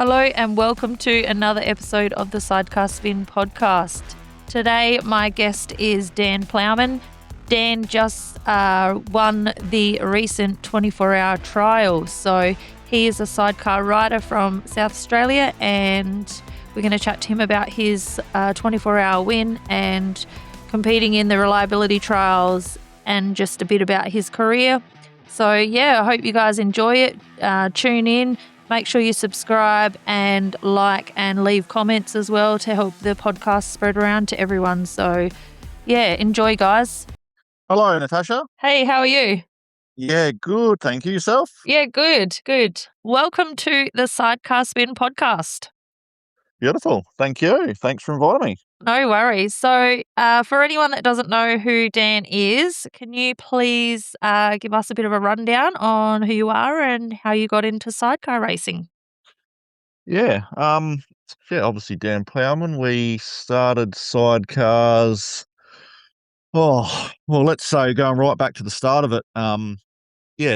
Hello and welcome to another episode of the Sidecar Spin Podcast. Today my guest is Dan Plowman. Dan just won the recent 24-hour trial. So he is a sidecar rider from South Australia, and we're going to chat to him about his 24-hour win and competing in the reliability trials and just a bit about his career. So yeah, I hope you guys enjoy it. Tune in. Make sure you subscribe and like and leave comments as well to help the podcast spread around to everyone. So yeah, enjoy, guys. Hello, Natasha. Hey, how are you? Yeah, good. Thank you. Yourself? Yeah, good. Welcome to the Sidecar Spin Podcast. Beautiful. Thank you. Thanks for inviting me. No worries. So for anyone that doesn't know who Dan is, can you please give us a bit of a rundown on who you are and how you got into sidecar racing? Yeah. Obviously Dan Plowman. We started sidecars. Let's say going right back to the start of it.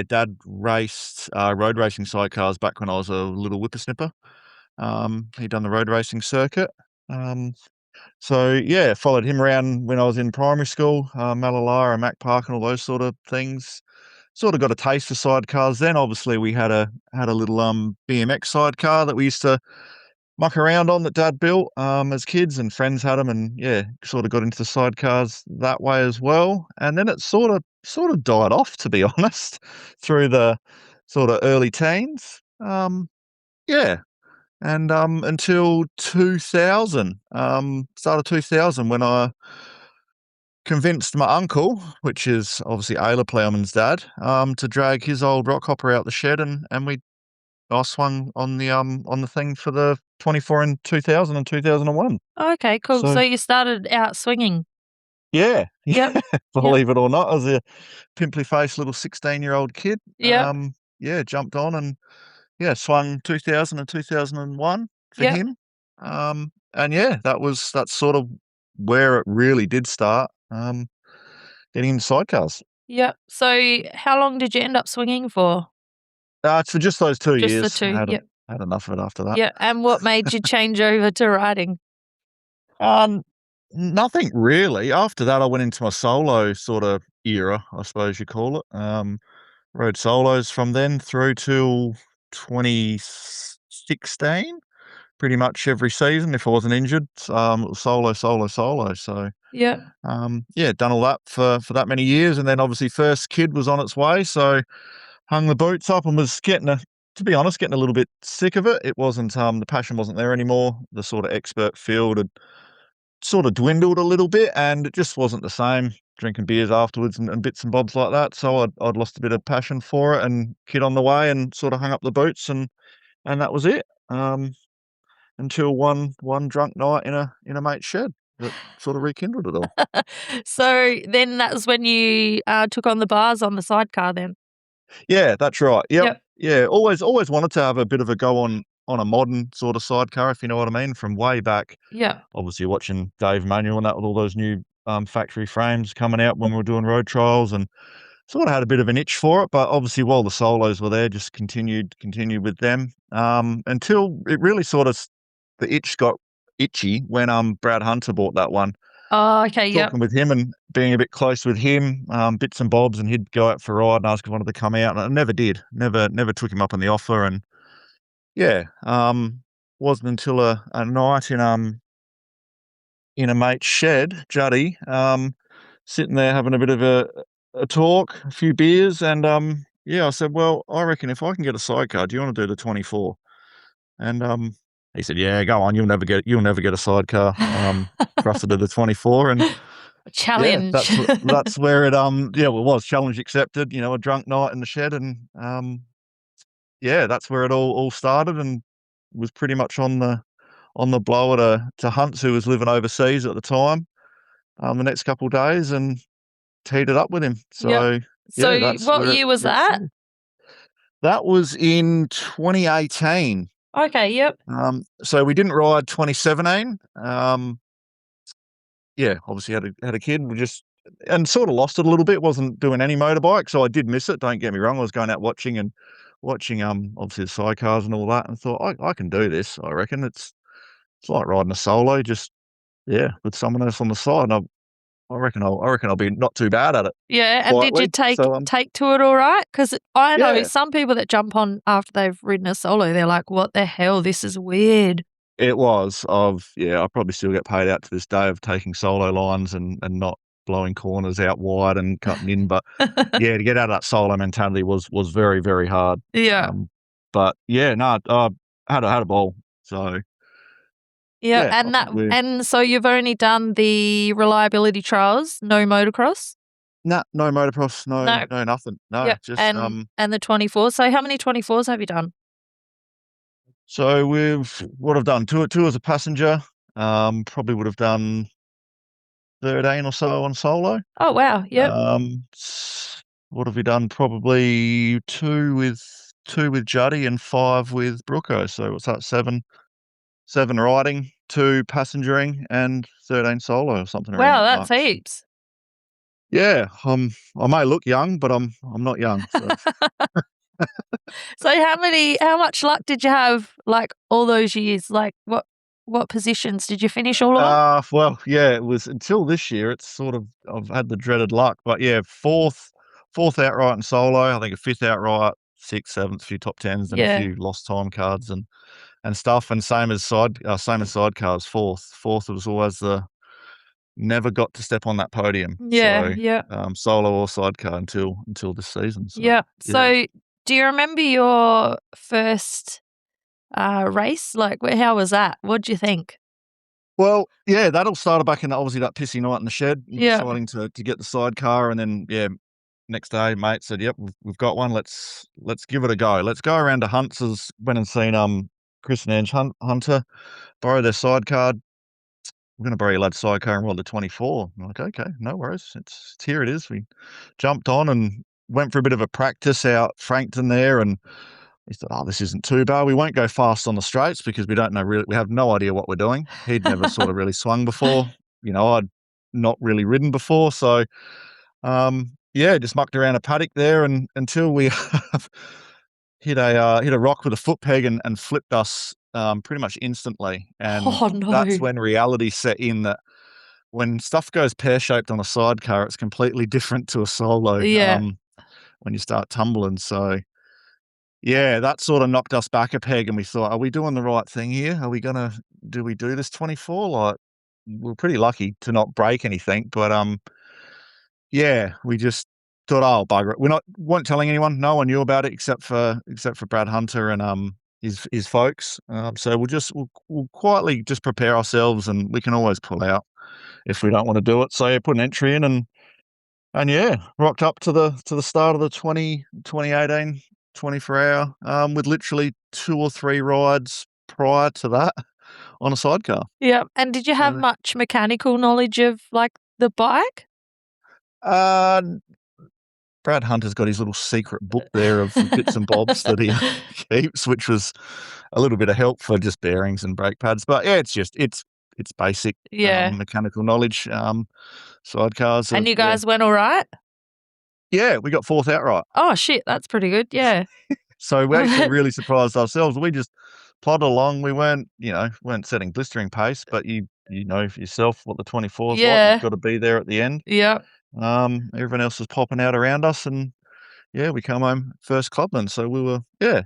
Dad raced road racing sidecars back when I was a little whippersnipper. He'd done the road racing circuit. Followed him around when I was in primary school, Malala, Mac Park and all those sort of things. Sort of got a taste for sidecars then. Obviously we had a little BMX sidecar that we used to muck around on that Dad built as kids, and friends had them, and sort of got into the sidecars that way as well. And then it sort of died off, to be honest, through the sort of early teens. And until 2000, start of 2000, when I convinced my uncle, which is obviously Ayla Plowman's dad, to drag his old rock hopper out the shed, and I swung on the thing for the 24 in 2000 and 2001. Okay, cool. So you started out swinging. Yeah. Yep. Believe it or not, I was a pimply-faced little 16-year-old kid. Yep. Jumped on and swung 2000 and 2001 for Yep. him. That's sort of where it really did start, getting into sidecars. Yep. So how long did you end up swinging for? It's for just those 2 Just years. the two. I had enough of it after that. Yeah. And what made you change over to riding? Nothing really. After that, I went into my solo sort of era, I suppose you call it. Rode solos from then through till 2016. Pretty much every season, if I wasn't injured, it was solo. So, Yeah. done all that for that many years, and then obviously first kid was on its way, so hung the boots up and was getting a little bit sick of it. It wasn't the passion wasn't there anymore. The sort of expert field had sort of dwindled a little bit, and it just wasn't the same. Drinking beers afterwards and bits and bobs like that. So I'd lost a bit of passion for it, and kid on the way, and sort of hung up the boots, and that was it. Until one drunk night in a mate's shed that sort of rekindled it all. So then that was when you took on the bars on the sidecar then? Yeah, that's right. Yep. Yeah, always wanted to have a bit of a go on a modern sort of sidecar, if you know what I mean, from way back. Yeah. Obviously watching Dave Manuel and that with all those new factory frames coming out when we were doing road trials, and sort of had a bit of an itch for it. But obviously while the solos were there, just continued with them until it really sort of the itch got itchy when Brad Hunter bought that one. Oh, okay. Yep. Talking with him and being a bit close with him, bits and bobs, and he'd go out for a ride and ask if I wanted to come out, and I never did. Never took him up on the offer. And wasn't until a night in a mate's shed, Juddy, sitting there having a bit of a talk, a few beers, and I said, well, I reckon if I can get a sidecar, do you want to do the 24? And he said, yeah, go on, you'll never get a sidecar. Thrusted to the 24, and challenge. That's where it it was challenge accepted. A drunk night in the shed, and that's where it all started, and was pretty much on the blower to Hunt's, who was living overseas at the time. The next couple of days, and teed it up with him. So that's what year was that? That was in 2018. Okay, yep. So we didn't ride 2017. Obviously had a kid. We just sort of lost it a little bit. Wasn't doing any motorbike, so I did miss it. Don't get me wrong. I was going out watching and watching obviously the sidecars and all that, and thought I can do this. I reckon it's like riding a solo, just with someone else on the side. And I reckon I'll be not too bad at it Yeah, and did you quietly. So take to it all right? Because I know yeah, some people that jump on after they've ridden a solo, they're like, "What the hell? This is weird." it was. I probably still get paid out to this day of taking solo lines and not blowing corners out wide and cutting in. But yeah, to get out of that solo mentality was very, very hard. Yeah. But yeah, no, I had a ball. So Yeah, yeah, I think and so you've only done the reliability trials, no motocross? no motocross, No. no nothing. No, Yep, just and the 24. So how many 24s have you done? so what I've done, two as a passenger, probably would have done 13 or so on solo. Oh, wow, yep. What have we done? Probably two with Juddy and 5 with Brooko. So what's that? Seven riding, 2 passengering, and 13 solo or something around Wow, that that's mark. heaps. Yeah, I may look young, but I'm not young. So So how much luck did you have, like, all those years? Like, what positions did you finish all of them? well, yeah, it was until this year. It's sort of I've had the dreaded luck, but yeah, fourth outright and solo. I think a fifth outright, sixth, seventh, a few top tens, and a Yeah. few lost time cards and stuff. And same as sidecars. Fourth was always the never got to step on that podium. Yeah, So yeah, solo or sidecar until this season. So yeah. yeah. So, do you remember your first, race? Like, how was that? What'd you think? Well, yeah, that all started back in obviously that pissy night in the shed, Yeah. deciding to get the sidecar, and then next day, mate said, "Yep, we've got one. Let's give it a go. Let's go around to Hunter's." Went and seen Chris and Ange Hunter borrow their sidecar. We're going to borrow your lad's sidecar and ride the 24. I'm like, okay, no worries. It's here. It is. We jumped on and went for a bit of a practice out Frankton there, and he thought, "Oh, this isn't too bad. We won't go fast on the straights because we don't know really. We have no idea what we're doing." He'd never sort of really swung before. I'd not really ridden before, so just mucked around a paddock there and until we hit a rock with a foot peg and flipped us pretty much instantly. And Oh, no. that's when reality set in that when stuff goes pear shaped on a sidecar, it's completely different to a solo. Yeah. When you start tumbling, so yeah, that sort of knocked us back a peg, and we thought, "Are we doing the right thing here? Are we gonna do we do this 24?" Like, we're pretty lucky to not break anything, but yeah, we just thought, "Oh, bugger it." Weren't telling anyone. No one knew about it except for Brad Hunter and, his folks. So we'll quietly just prepare ourselves, and we can always pull out if we don't wanna do it. So, yeah, put an entry in and yeah, rocked up to the start of the 2018 24 hour, with literally 2 or 3 rides prior to that on a sidecar. Yeah, and did you have So, much mechanical knowledge of, like, the bike? uh Brad Hunter's got his little secret book there of bits and bobs that he keeps, which was a little bit of help for just bearings and brake pads. But yeah, it's basic Yeah. mechanical knowledge. Sidecars And are you guys went alright? yeah, we got 4th outright. Oh, shit, that's pretty good, yeah. So we actually really surprised ourselves. We just plodded along. We weren't setting blistering pace, but you know for yourself what the 24 is like. You've Yeah. got to be there at the end. Yeah. Everyone else was popping out around us, and yeah, we come home first clubman. So we were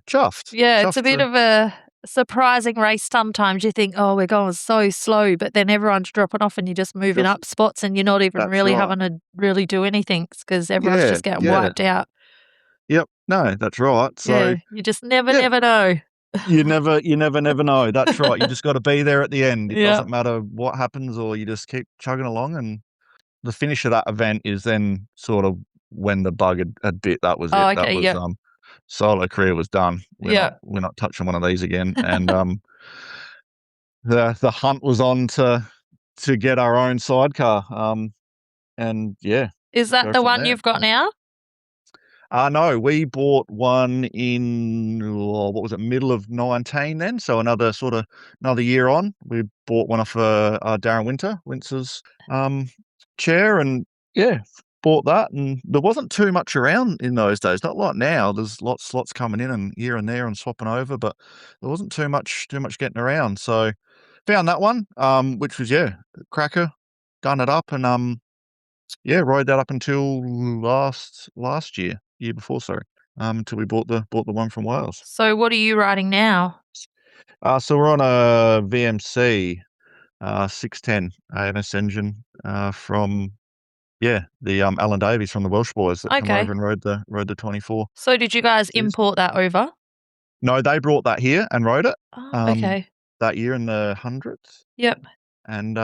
chuffed, Yeah, it's a chuffed bit to of a surprising race sometimes. You think, "Oh, we're going so slow," but then everyone's dropping off and you're just moving just up spots and you're not even that's really right. having to really do anything because everyone's Yeah, just getting yeah, wiped out. yep. No, that's right. So Yeah, you just never, yeah, never know. you never know. That's right. You just got to be there at the end. It Yeah. doesn't matter what happens, or you just keep chugging along. And the finish of that event is then sort of when the bug had bit. That was Oh, it. That okay, was yeah. solo career was done. Yeah. We're not touching one of these again. And the hunt was on to get our own sidecar. And yeah, Is that go the from one there. you've got now? No, we bought one in what was it, middle of 19 then, so another year on. We bought one off Darren Winter's chair, and yeah, bought that, and there wasn't too much around in those days. Not like now. There's lots coming in and here and there and swapping over, but there wasn't too much getting around. So found that one, which was cracker. Done it up and rode that up until last year before, sorry. Until we bought the one from Wales. So what are you riding now? So we're on a VMC 610 AMS engine from the Alan Davies from the Welsh boys that come over and rode the 24. So did you guys import that over? No, they brought that here and rode it. Oh, okay. That year in the hundreds. Yep. And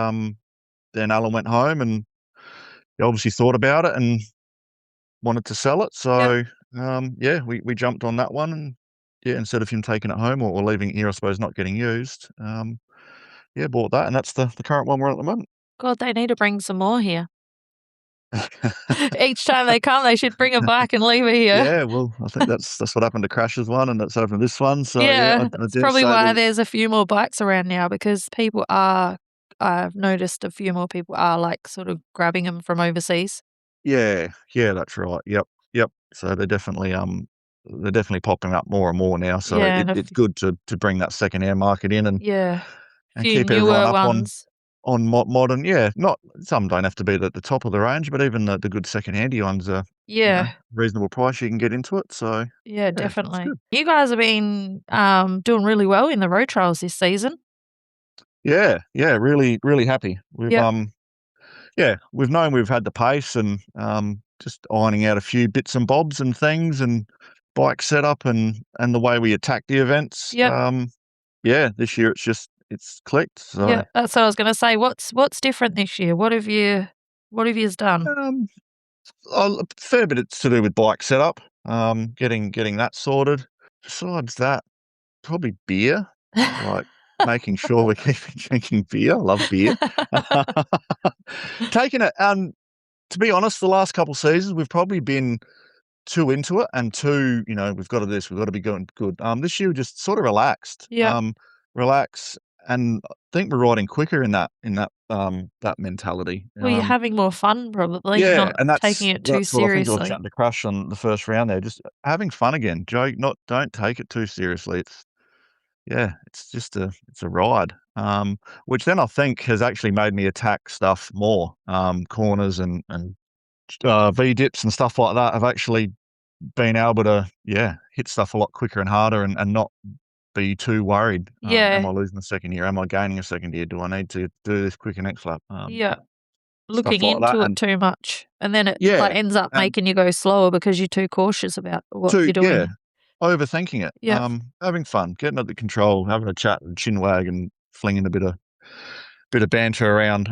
then Alan went home and he obviously thought about it and wanted to sell it. So we jumped on that one, and instead of him taking it home or leaving it here, I suppose not getting used, bought that, and that's the current one we're at the moment. God, they need to bring some more here. Each time they come, they should bring a bike and leave it here. Yeah, well, I think that's what happened to Crash's one, and that's happened to this one. So that's probably why there's a few more bikes around now, because people are. I've noticed a few more people are like sort of grabbing them from overseas. Yeah, that's right. Yep. So they're definitely popping up more and more now. So it's good to bring that second-hand market in and keep everyone up on modern. Yeah, not some don't have to be at the top of the range, but even the good second-handy ones are reasonable price. You can get into it. So definitely. You guys have been doing really well in the road trials this season. Yeah, really, really happy. We've we've known we've had the pace and just ironing out a few bits and bobs and things and bike setup and the way we attack the events. This year it's clicked. So that's what I was going to say. What's different this year? What have you done? A fair bit to do with bike setup. Getting that sorted. Besides that, probably beer. Like making sure we're keeping drinking beer. I love beer. Taking it. To be honest, the last couple of seasons we've probably been too into it and too, we've got to do this, we've got to be going good. This year we just sort of relaxed. Relax, and I think we're riding quicker in that mentality. Well, you're having more fun probably. Not and taking it too seriously. I think I was chatting to Crush on the first round there, just having fun again. Don't take it too seriously. It's just a ride. Which then I think has actually made me attack stuff more. Corners and V dips and stuff like that. I've actually been able to hit stuff a lot quicker and harder and not be too worried. Am I losing a second gear? Am I gaining a second gear? Do I need to do this quicker next lap? Looking into it too much, and then it ends up making you go slower because you're too cautious about what you're doing. Overthinking it. Having fun, getting under control, having a chat and chin wag and flinging a bit of banter around.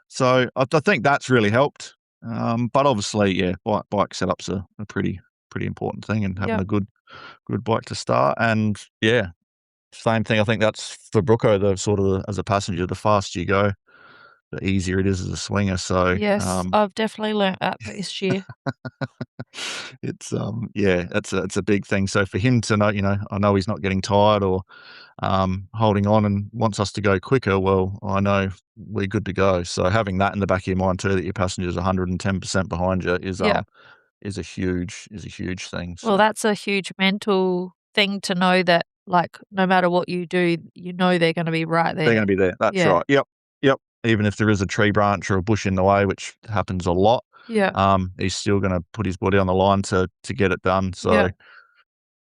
So I think that's really helped. But obviously, bike setup's a pretty important thing, and having a good bike to start. And same thing. I think that's for Brooko, as a passenger, the faster you go, the easier it is as a swinger. So yes, I've definitely learnt that this year. It's it's a big thing. So for him to know, I know he's not getting tired or holding on and wants us to go quicker. Well, I know we're good to go. So having that in the back of your mind too, that your passenger's 110% behind you is a huge thing. So. Well, that's a huge mental thing to know that, like, no matter what you do, they're going to be right there. They're going to be there. That's right. Yep. Even if there is a tree branch or a bush in the way, which happens a lot. He's still going to put his body on the line to get it done. So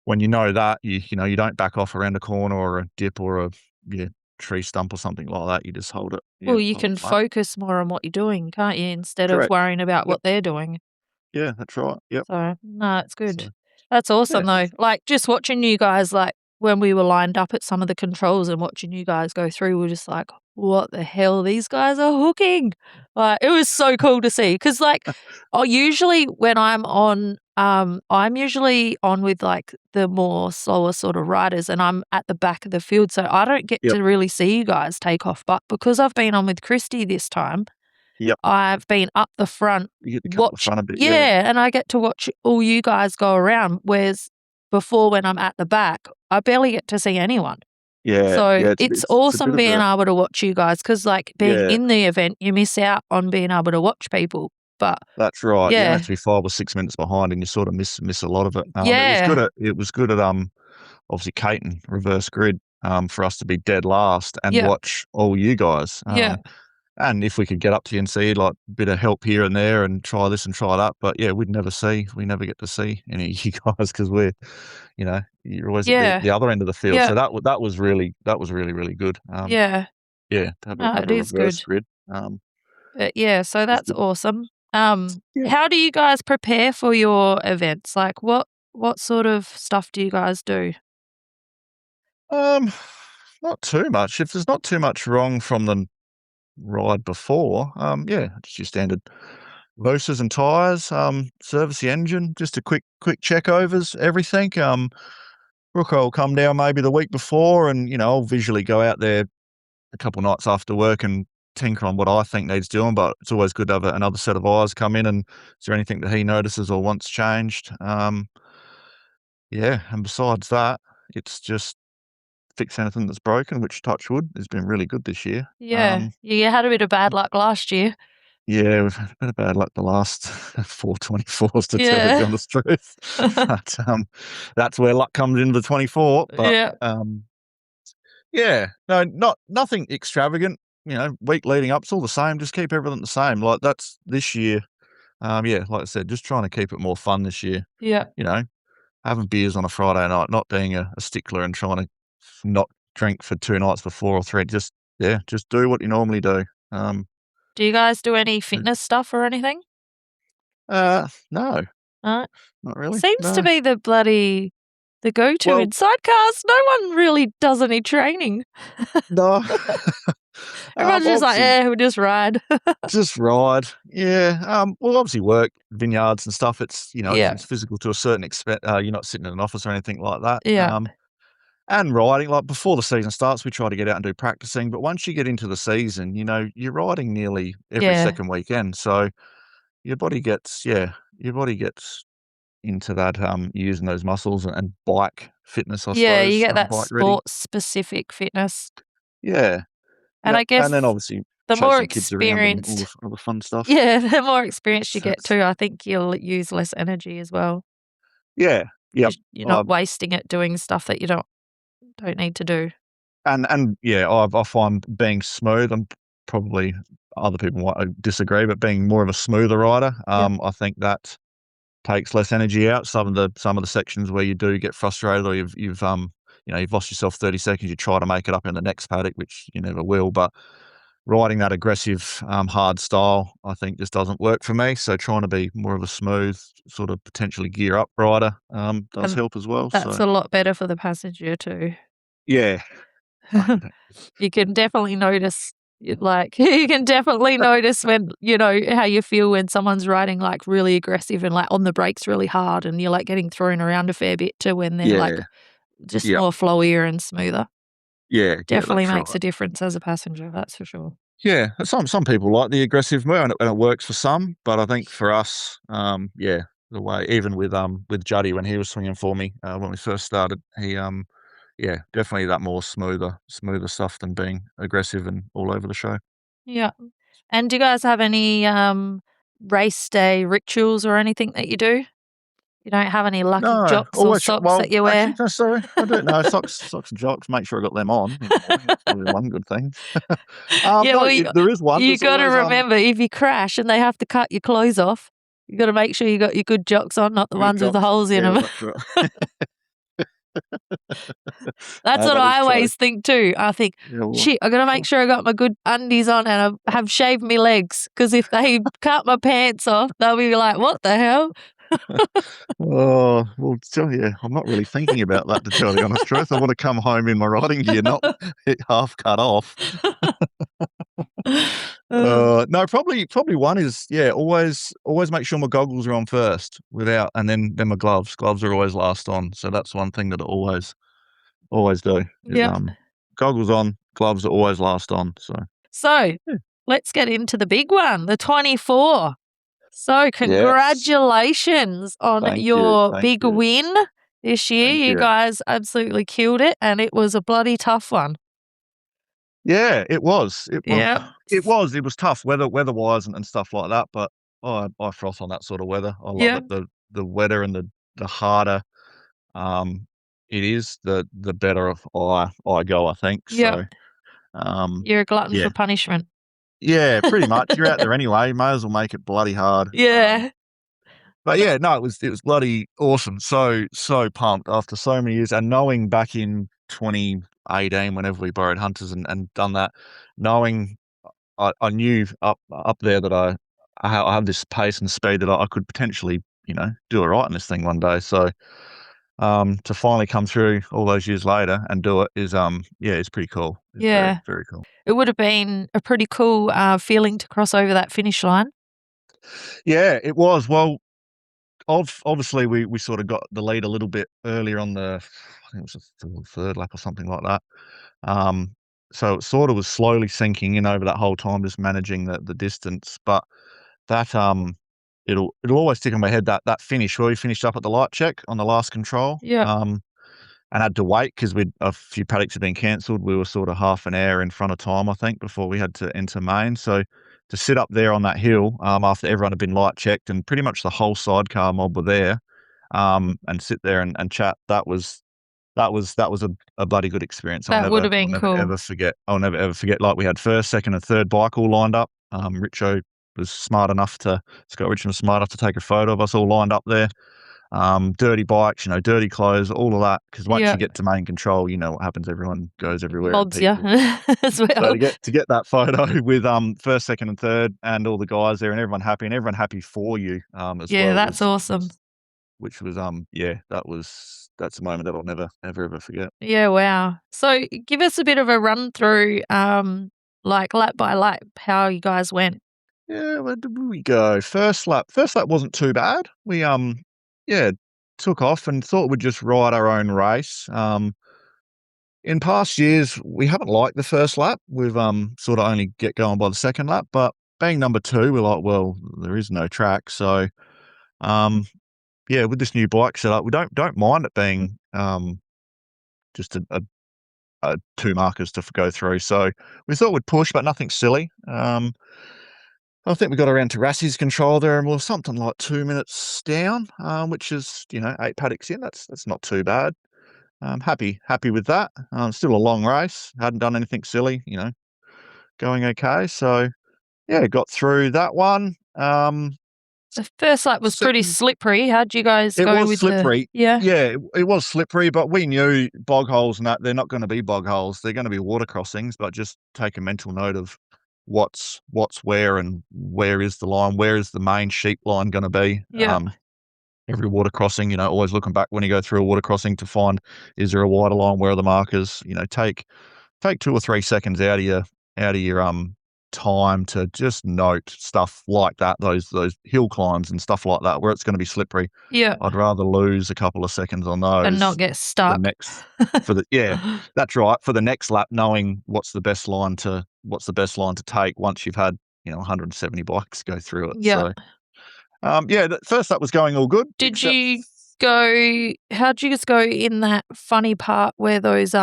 when you know that, you don't back off around a corner or a dip or a tree stump or something like that. You just hold it. Well, you can focus more on what you're doing, can't you? Instead of worrying about what they're doing. Yeah, that's right. Yep. So no, it's good. That's awesome though. Like just watching you guys, like when we were lined up at some of the controls and watching you guys go through, we're just like, what the hell? These guys are hooking. Like it was so cool to see. Cause like usually when I'm usually on with like the more slower sort of riders and I'm at the back of the field. So I don't get to really see you guys take off. But because I've been on with Christy this time, I've been up the front. You get to come up the front a bit. And I get to watch all you guys go around. Whereas before when I'm at the back, I barely get to see anyone. So it's awesome being able to watch you guys because like being in the event, you miss out on being able to watch people. But That's right. You only yeah, have to be 5 or 6 minutes behind, and you sort of miss a lot of it. yeah, It was good at obviously Caton reverse grid for us to be dead last and yeah, watch all you guys. yeah, And if we could get up to you and see like a bit of help here and there and try this and try that, but yeah, we never get to see any of you guys because you're always at yeah, the other end of the field. yeah, So that was really really good. yeah. Yeah, to No, have it a is reverse good. grid. But yeah, so Was that's good. awesome. Yeah. How do you guys prepare for your events? Like what sort of stuff do you guys do? Um, Not too much. If there's not too much wrong from the ride before, yeah, just your standard motors and tyres, service the engine, just a quick check overs, everything. Brooke will come down maybe the week before and, I'll visually go out there a couple of nights after work and tinker on what I think needs doing, but it's always good to have another set of eyes come in and is there anything that he notices or wants changed? Yeah, and besides that, it's just fix anything that's broken, which touch wood has been really good this year. Yeah. You had a bit of bad luck last year. Yeah, we've had a bit of bad luck the last 424s to tell you the Yeah. honest truth. But that's where luck comes into the 24. But Yeah. yeah, no, nothing extravagant. Week leading up, it's all the same. Just keep everything the same. Like that's this year. Yeah, like I said, just trying to keep it more fun this year. Yeah. You know, having beers on a Friday night, not being a stickler and trying to not drink for 2 nights before or 3. Just do what you normally do. Do you guys do any fitness stuff or anything? No, No. not really. Seems to No. be the go-to Well, in sidecars. No one really does any training. no. Everyone's just like, Obviously, we'll just ride. just ride. Yeah. Well, obviously, work vineyards and stuff. Yeah. It's physical to a certain extent. You're not sitting in an office or anything like that. Yeah. And riding, like before the season starts, we try to get out and do practicing. But once you get into the season, you're riding nearly every Yeah. second weekend. So your body gets into that using those muscles and bike fitness, I Yeah, you suppose. get that Bike ready. sports-specific fitness. Yeah. And I Yep. And then guess obviously the more chasing kids around and all experienced the other fun stuff. yeah, the more experienced you So get it's too, I think you'll use less energy as well. yeah. Yep. 'Cause you're I not wasting it doing stuff that you don't need to do. and yeah, I find being smooth, and probably other people might disagree, but being more of a smoother rider, Yeah. I think that takes less energy out. Some of the sections where you do get frustrated or you've lost yourself 30 seconds, you try to make it up in the next paddock, which you never will. But riding that aggressive, hard style, I think just doesn't work for me. So trying to be more of a smooth, sort of potentially gear up rider, does And help as well. that's So a lot better for the passenger too. yeah, I can You can definitely notice you can definitely notice when, how you feel when someone's riding, like, really aggressive and, like, on the brakes really hard and you're, like, getting thrown around a fair bit to when they're, like, yeah, just yeah, more flowier and smoother. yeah, Definitely that's makes right. a difference as a passenger, that's for sure. Yeah, some people like the aggressive move, and it works for some. But I think for us, yeah, the way even with Juddy when he was swinging for me when we first started, yeah, definitely that more smoother stuff than being aggressive and all over the show. Yeah. And do you guys have any, race day rituals or anything that you do? You don't have any lucky No, jocks or always socks well, that you actually, wear? no, sorry, I don't know. Socks and jocks. Make sure I got them on in the morning. That's probably one good thing. Yeah, No, well, there is one. you There's gotta always remember if you crash and they have to cut your clothes off, you gotta make sure you got your good jocks on, not the good ones with the jocks. holes in Yeah, them. that's right. That's what That is I true. always think too. I think, Yeah, well, "Shit, I gotta make sure I got my good undies on and I have shaved my legs because if they cut my pants off, they'll be like, 'What the hell?'" oh, well, tell you, I'm not really thinking about that to tell the honest truth. I want to come home in my riding gear, not it half cut off. Uh, No, probably one is, yeah, always make sure my goggles are on first and then my gloves. Gloves are always last on. So that's one thing that I always do is, yeah. goggles on, gloves are always last on. So So, yeah. let's get into the big one, the 24. So, Yes. congratulations on Thank you. your Thank big you. win this year. Thank You you. guys absolutely killed it, and it was a bloody tough one. Yeah, it was. Yeah. It was tough weather-wise and stuff like that, but I froth on that sort of weather. I love Yeah. it. The wetter and the harder it is, the better I go, I think. Yeah. So um, You're a glutton yeah, for punishment. yeah, pretty much. You're out there anyway. May as well make it bloody hard. Yeah. But yeah, no, it was bloody awesome. So pumped after so many years, and knowing back in 2018, whenever we borrowed hunters and done that, knowing I knew up there that I have this pace and speed that I could potentially, do it right in this thing one day. So to finally come through all those years later and do it is yeah, it's pretty cool. It's very, Yeah. very cool. It would have been a pretty cool feeling to cross over that finish line. Yeah, it was. Well, obviously we sort of got the lead a little bit earlier on I think it was the third lap or something like that. So it sort of was slowly sinking in over that whole time, just managing the distance. But that it'll always stick in my head, that finish where we finished up at the light check on the last control. Yeah. And had to wait because a few paddocks had been cancelled. We were sort of half an hour in front of time, I think, before we had to enter main. So to sit up there on that hill after everyone had been light checked and pretty much the whole sidecar mob were there, and sit there and chat, that was a bloody good experience. That would have I'll been never cool. ever forget. I'll never ever forget. Like, we had first, second, and third bike all lined up. Richo was smart enough Scott Richmond was smart enough to take a photo of us all lined up there. Dirty bikes, dirty clothes, all of that. Because once Yeah. you get to main control, you know what happens. Everyone goes everywhere. and Mobs you people- as well. So to get that photo with first, second, and third, and all the guys there, and everyone happy for you as Yeah, well. that's awesome. Which was yeah, that's a moment that I'll never ever forget. Yeah, wow. So give us a bit of a run through, like lap by lap, how you guys went. Yeah, where did we go? First lap wasn't too bad. We yeah, took off and thought we'd just ride our own race. In past years, we haven't liked the first lap. We've sort of only get going by the second lap, but being number two, we're like, well, there is no track, so yeah, with this new bike setup, we don't mind it being just a two markers to go through. So we thought we'd push, but nothing silly. I think we got around to Rassie's control there, and we're something like 2 minutes down, which is 8 paddocks in. That's not too bad. Happy with that. Still a long race. Hadn't done anything silly. Going okay. So yeah, got through that one. The first lap was pretty Second- slippery. How'd you guys It go was with slippery. Yeah. Yeah, it was slippery, but we knew bog holes and that they're not going to be bog holes. They're going to be water crossings, but just take a mental note of what's where and where is the line, where is the main sheep line going to be. Yeah. Every water crossing, always looking back when you go through a water crossing to find, is there a wider line, where are the markers? Take 2 or 3 seconds out of your time to just note stuff like that, those hill climbs and stuff like that, where it's going to be slippery. Yeah. I'd rather lose a couple of seconds on those And not get stuck. That's right, for the next lap, knowing what's the best line to take once you've had 170 bikes go through it. Yeah. So yeah, the first lap was going all good. How'd you just go in that funny part where those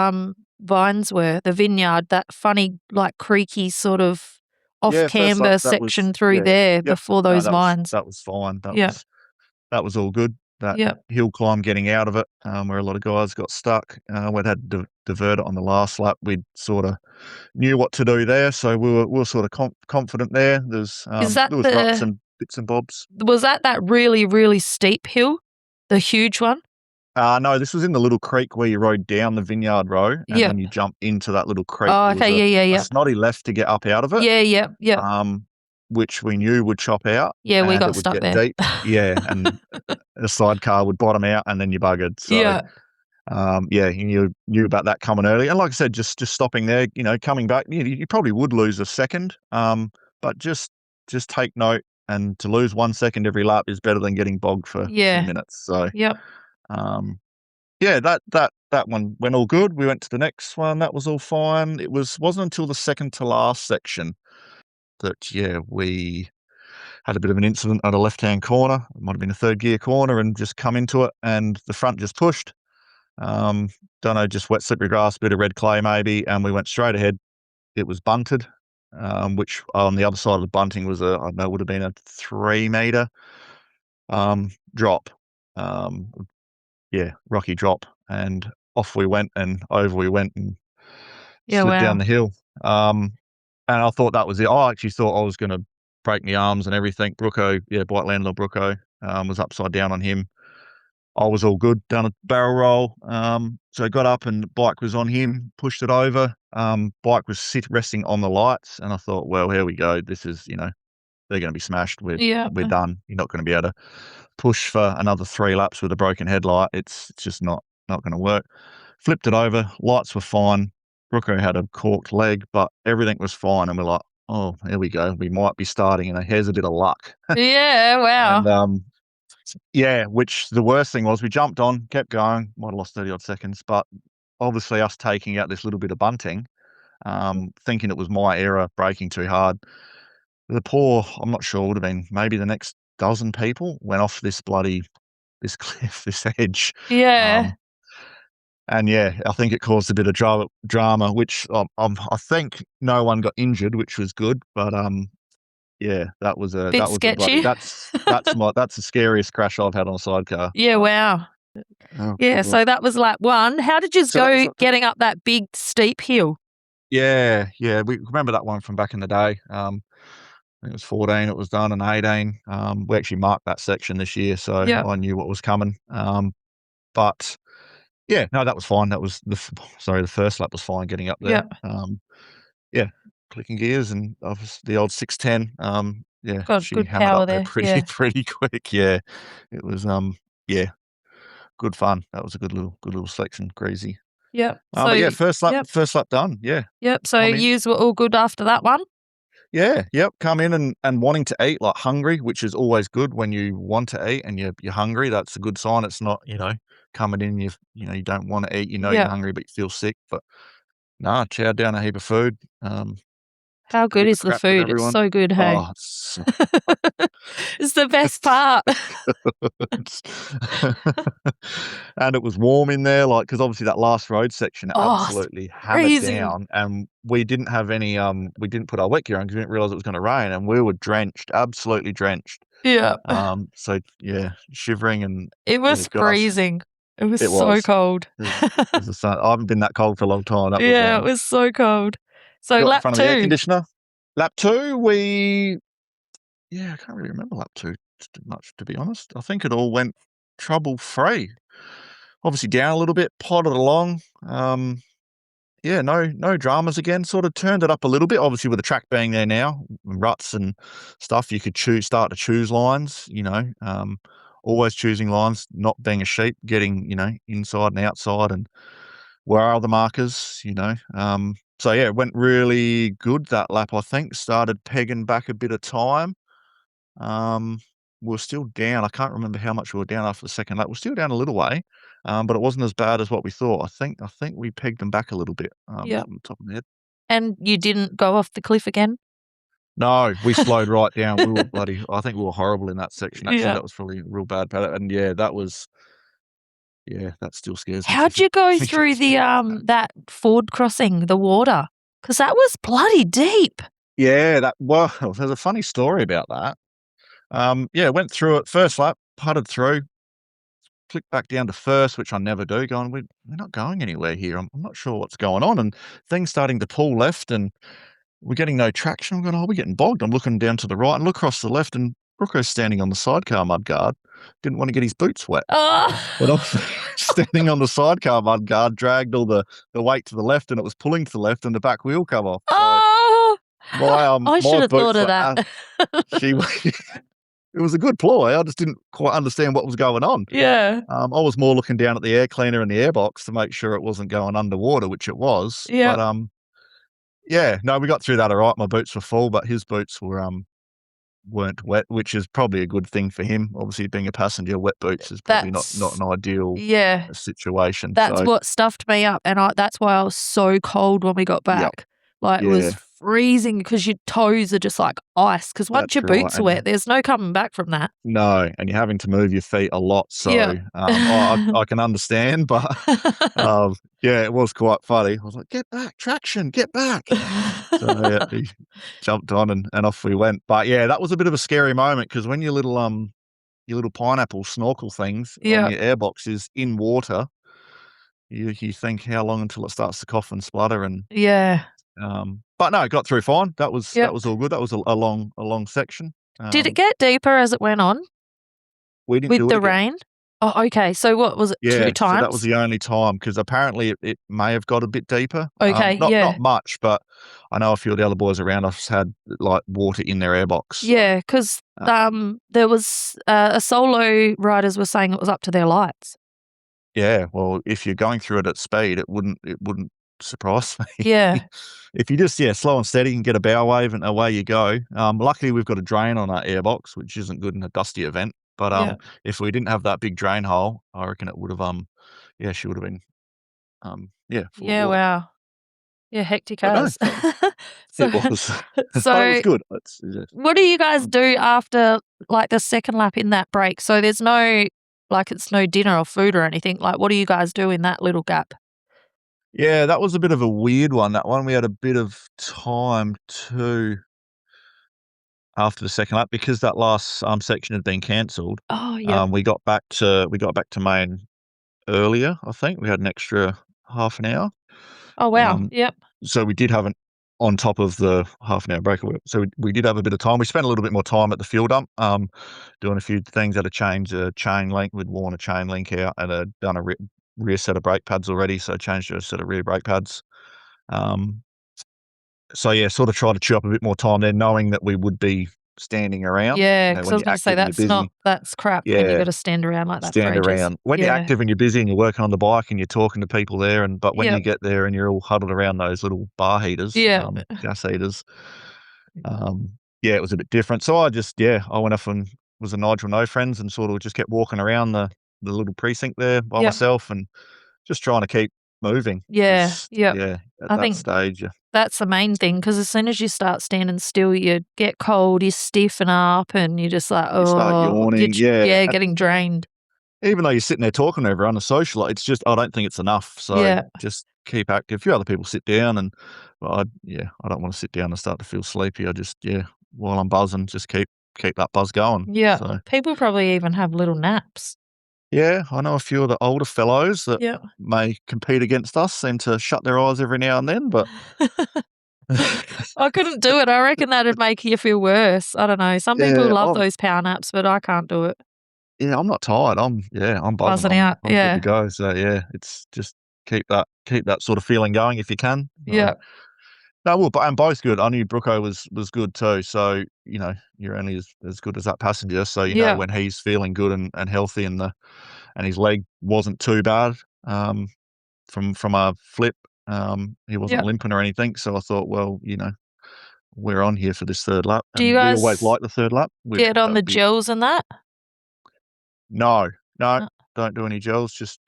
vines were, the vineyard, that funny, like creaky sort of off Yeah, first camber lap, that section was- through yeah, there yep. before No, those vines? that was fine. Yeah. That was all good. That Yeah. hill climb, getting out of it, where a lot of guys got stuck. We'd had to divert it on the last lap. We'd sort of knew what to do there, so we were sort of confident there. There was ruts and bits and bobs. Was that really, really steep hill? The huge one? No, this was in the little creek where you rode down the vineyard row, and Yep. when you jump into that little creek, Oh, there was okay. a Yeah. snotty left to get up out of it. Yeah. Which we knew would chop out. Yeah, we and got it would stuck get there. deep. Yeah, and the sidecar would bottom out, and then you buggered. So, Yeah. yeah, you knew about that coming early. And like I said, just stopping there, coming back, you probably would lose a second. But just take note, and to lose 1 second every lap is better than getting bogged for 10 minutes. So, Yep. yeah, that one went all good. We went to the next one. That was all fine. It wasn't until the second to last section that, yeah, we had a bit of an incident at a left-hand corner. It might have been a third gear corner, and just come into it, and the front just pushed. Don't know, just wet slippery grass, bit of red clay maybe, and we went straight ahead. It was bunted. which on the other side of the bunting was I don't know, would have been a 3 meter drop. Rocky drop, and off we went and over we went and slid down the hill. And I thought that was it. I actually thought I was going to break my arms and everything. Brooko, bite landed on Brooko, was upside down on him. I was all good, done a barrel roll. So I got up and the bike was on him, pushed it over. Bike was resting on the lights, and I thought, well, here we go. This is, they're going to be smashed. We're done. You're not going to be able to push for another 3 laps with a broken headlight. It's just not going to work. Flipped it over. Lights were fine. Brooko had a corked leg, but everything was fine. And we're like, oh, here we go. We might be starting, and here's a bit of luck. Yeah, wow. And which the worst thing was, we jumped on, kept going, might have lost 30 odd seconds, but obviously us taking out this little bit of bunting, thinking it was my error, braking too hard. The poor, I'm not sure, would have been maybe the next dozen people went off this cliff, this edge. Yeah. And I think it caused a bit of drama, which I think no one got injured, which was good. But that was sketchy. That's the scariest crash I've had on a sidecar. Yeah, wow. Oh, so that was lap 1. How did you go getting up that big steep hill? Yeah, we remember that one from back in the day. I think it was 14 it was done, and 18. We actually marked that section this year, so I knew what was coming. But that was fine. That was the first lap was fine getting up there. Clicking gears, and the old 610. She good hammered power up there pretty quick. Yeah, it was good fun. That was a good little section, greasy. Yep. First lap done. Yeah. Yep. So yous were all good after that one? Yeah. Yep. Come in and wanting to eat, like hungry, which is always good when you want to eat and you're hungry. That's a good sign. It's not, coming in, you don't want to eat, you're hungry, but you feel sick. But chowed down a heap of food. How good is the food? It's so good, hey? Oh, it's the best part. And it was warm in there, because obviously that last road section absolutely hammered down, and we didn't have any, we didn't put our wet gear on because we didn't realize it was going to rain, and we were drenched, absolutely drenched. Yeah. Shivering, and it was freezing. It was so cold. I haven't been that cold for a long time. It was so cold. So lap 2. Air conditioner. Lap 2, I can't really remember lap 2 much, to be honest. I think it all went trouble-free. Obviously down a little bit, plodded along. No dramas again. Sort of turned it up a little bit. Obviously with the track being there now, ruts and stuff, you could start to choose lines, always choosing lines, not being a sheep, getting, inside and outside, and where are the markers, it went really good that lap, I think. Started pegging back a bit of time. We're still down. I can't remember how much we were down after the second lap. We're still down a little way, but it wasn't as bad as what we thought. I think we pegged them back a little bit on the top of the head. And you didn't go off the cliff again? No, we slowed right down. We were I think we were horrible in that section. Actually, that was probably a real bad paddock. And that was... that still scares me. How'd you go through the that Ford crossing, the water? Because that was bloody deep. Yeah, there's a funny story about that. Went through it first lap, putted through, clicked back down to first, which I never do. Going, we're not going anywhere here. I'm not sure what's going on, and things starting to pull left, and we're getting no traction. I'm going, we're getting bogged. I'm looking down to the right and look across the left, and Brooko's standing on the sidecar mudguard. Didn't want to get his boots wet. But I'm standing on the sidecar mudguard, dragged all the weight to the left, and it was pulling to the left, and the back wheel come off. So I should have thought of that. It was a good ploy. I just didn't quite understand what was going on. Yeah. I was more looking down at the air cleaner and the airbox to make sure it wasn't going underwater, which it was. Yeah. But we got through that all right. My boots were full, but his boots weren't wet, which is probably a good thing for him. Obviously, being a passenger, wet boots is probably not an ideal situation. That's what stuffed me up, and that's why I was so cold when we got back. It was freezing because your toes are just like ice. Because once That's your right. boots are wet, there's no coming back from that. No, and you're having to move your feet a lot. So Yeah. I can understand, but yeah, it was quite funny. I was like, get back, traction, get back. So yeah, he jumped on and off we went. But yeah, that was a bit of a scary moment because when your little pineapple snorkel things on Yeah. your airbox is in water, you think how long until it starts to cough and splutter and Yeah. but no, got through fine. That was Yep. all good. That was a long section. Did it get deeper as it went on We didn't with do it the again. rain? Oh, okay. So what was it? Yeah, 2 times? so that was the only time because apparently it may have got a bit deeper. Okay, Not yeah. not much, but I know a few of the other boys around us had like water in their airbox. Yeah, because there was a solo riders were saying it was up to their lights. Yeah, well, if you're going through it at speed, it wouldn't surprise me. Yeah. If you just slow and steady and get a bow wave and away you go. Luckily we've got a drain on our airbox, which isn't good in a dusty event. But Yeah. if we didn't have that big drain hole, I reckon it would have she would have been full of Yeah, water. wow. Yeah, hectic But no, as. it was. But it So was good. what do you guys do after, like, the second lap in that break? So there's no it's no dinner or food or anything. Like, what do you guys do in that little gap? Yeah, that was a bit of a weird one. That one we had a bit of time too after the second lap because that last section had been cancelled. Oh, yeah. We got back to main earlier. I think we had an extra half an hour. Oh, wow. Um, Yep. so we did have an on top of the half an hour break. So we did have a bit of time. We spent a little bit more time at the fuel dump, doing a few things. Had to change a chain link. We'd worn a chain link out and had done a rear set of brake pads already. So changed to a set of rear brake pads. So yeah, sort of try to chew up a bit more time there, knowing that we would be standing around. Yeah, because I When was you're gonna say active and you're busy, that's crap when you yeah, gotta stand around like that for stand ages. around. When you're Yeah. active and you're busy and you're working on the bike and you're talking to people there, but when you Yep. get there and you're all huddled around those little bar heaters, Yeah. gas heaters, it was a bit different. So I went off and was a Nigel No Friends and sort of just kept walking around the little precinct there by Yep. myself and just trying to keep moving. Yeah, yep. At I that think stage, that's the main thing because as soon as you start standing still, you get cold, you stiffen up, and you're just like, you start yawning. Yeah, getting drained. even though you're sitting there talking to everyone, a social, it's just I don't think it's enough. So Yeah. just keep active. A few other people sit down, and I don't want to sit down and start to feel sleepy. I just while I'm buzzing, just keep that buzz going. Yeah. So People probably even have little naps. yeah, I know a few of the older fellows that Yeah. may compete against us seem to shut their eyes every now and then, but I couldn't do it. I reckon that'd make you feel worse. I don't know. Some people yeah, love those power naps, but I can't do it. I'm not tired. I'm buzzing. Buzzing out. I'm good Yeah. to go. So yeah, it's just keep that sort of feeling going if you can. Yeah. No, well, and both good. I knew Brooko was good too. So, you're only as good as that passenger. So, Yeah. when he's feeling good and healthy and his leg wasn't too bad, from a flip, he wasn't Yep. limping or anything. So I thought, well, we're on here for this third lap. Do you And we always guys like the third lap. get on the gels and that? No, No. don't do any gels, just,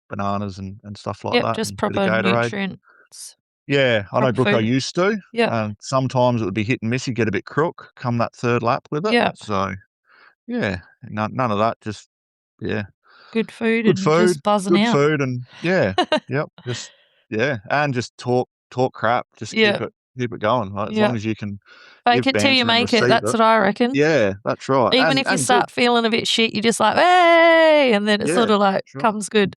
bananas and stuff like Yep, that just and a bit of proper Gatorade. nutrients. Yeah, I know Proper Brooko food. used to. Yep. Sometimes it would be hit and miss. You'd get a bit crook come that third lap with it. Yep. So, none of that. Just, Good food good and food, just buzzing out. and yep, just, and just talk crap. Just Yeah. keep it going. Like, as Yeah. long as you can Fake give it till you banter and make it, receive that's it. what I reckon. Yeah, that's right. Even if you And start good. feeling a bit shit, you're just like, "Hey!" And then it sort Yeah, of, that's right. comes good.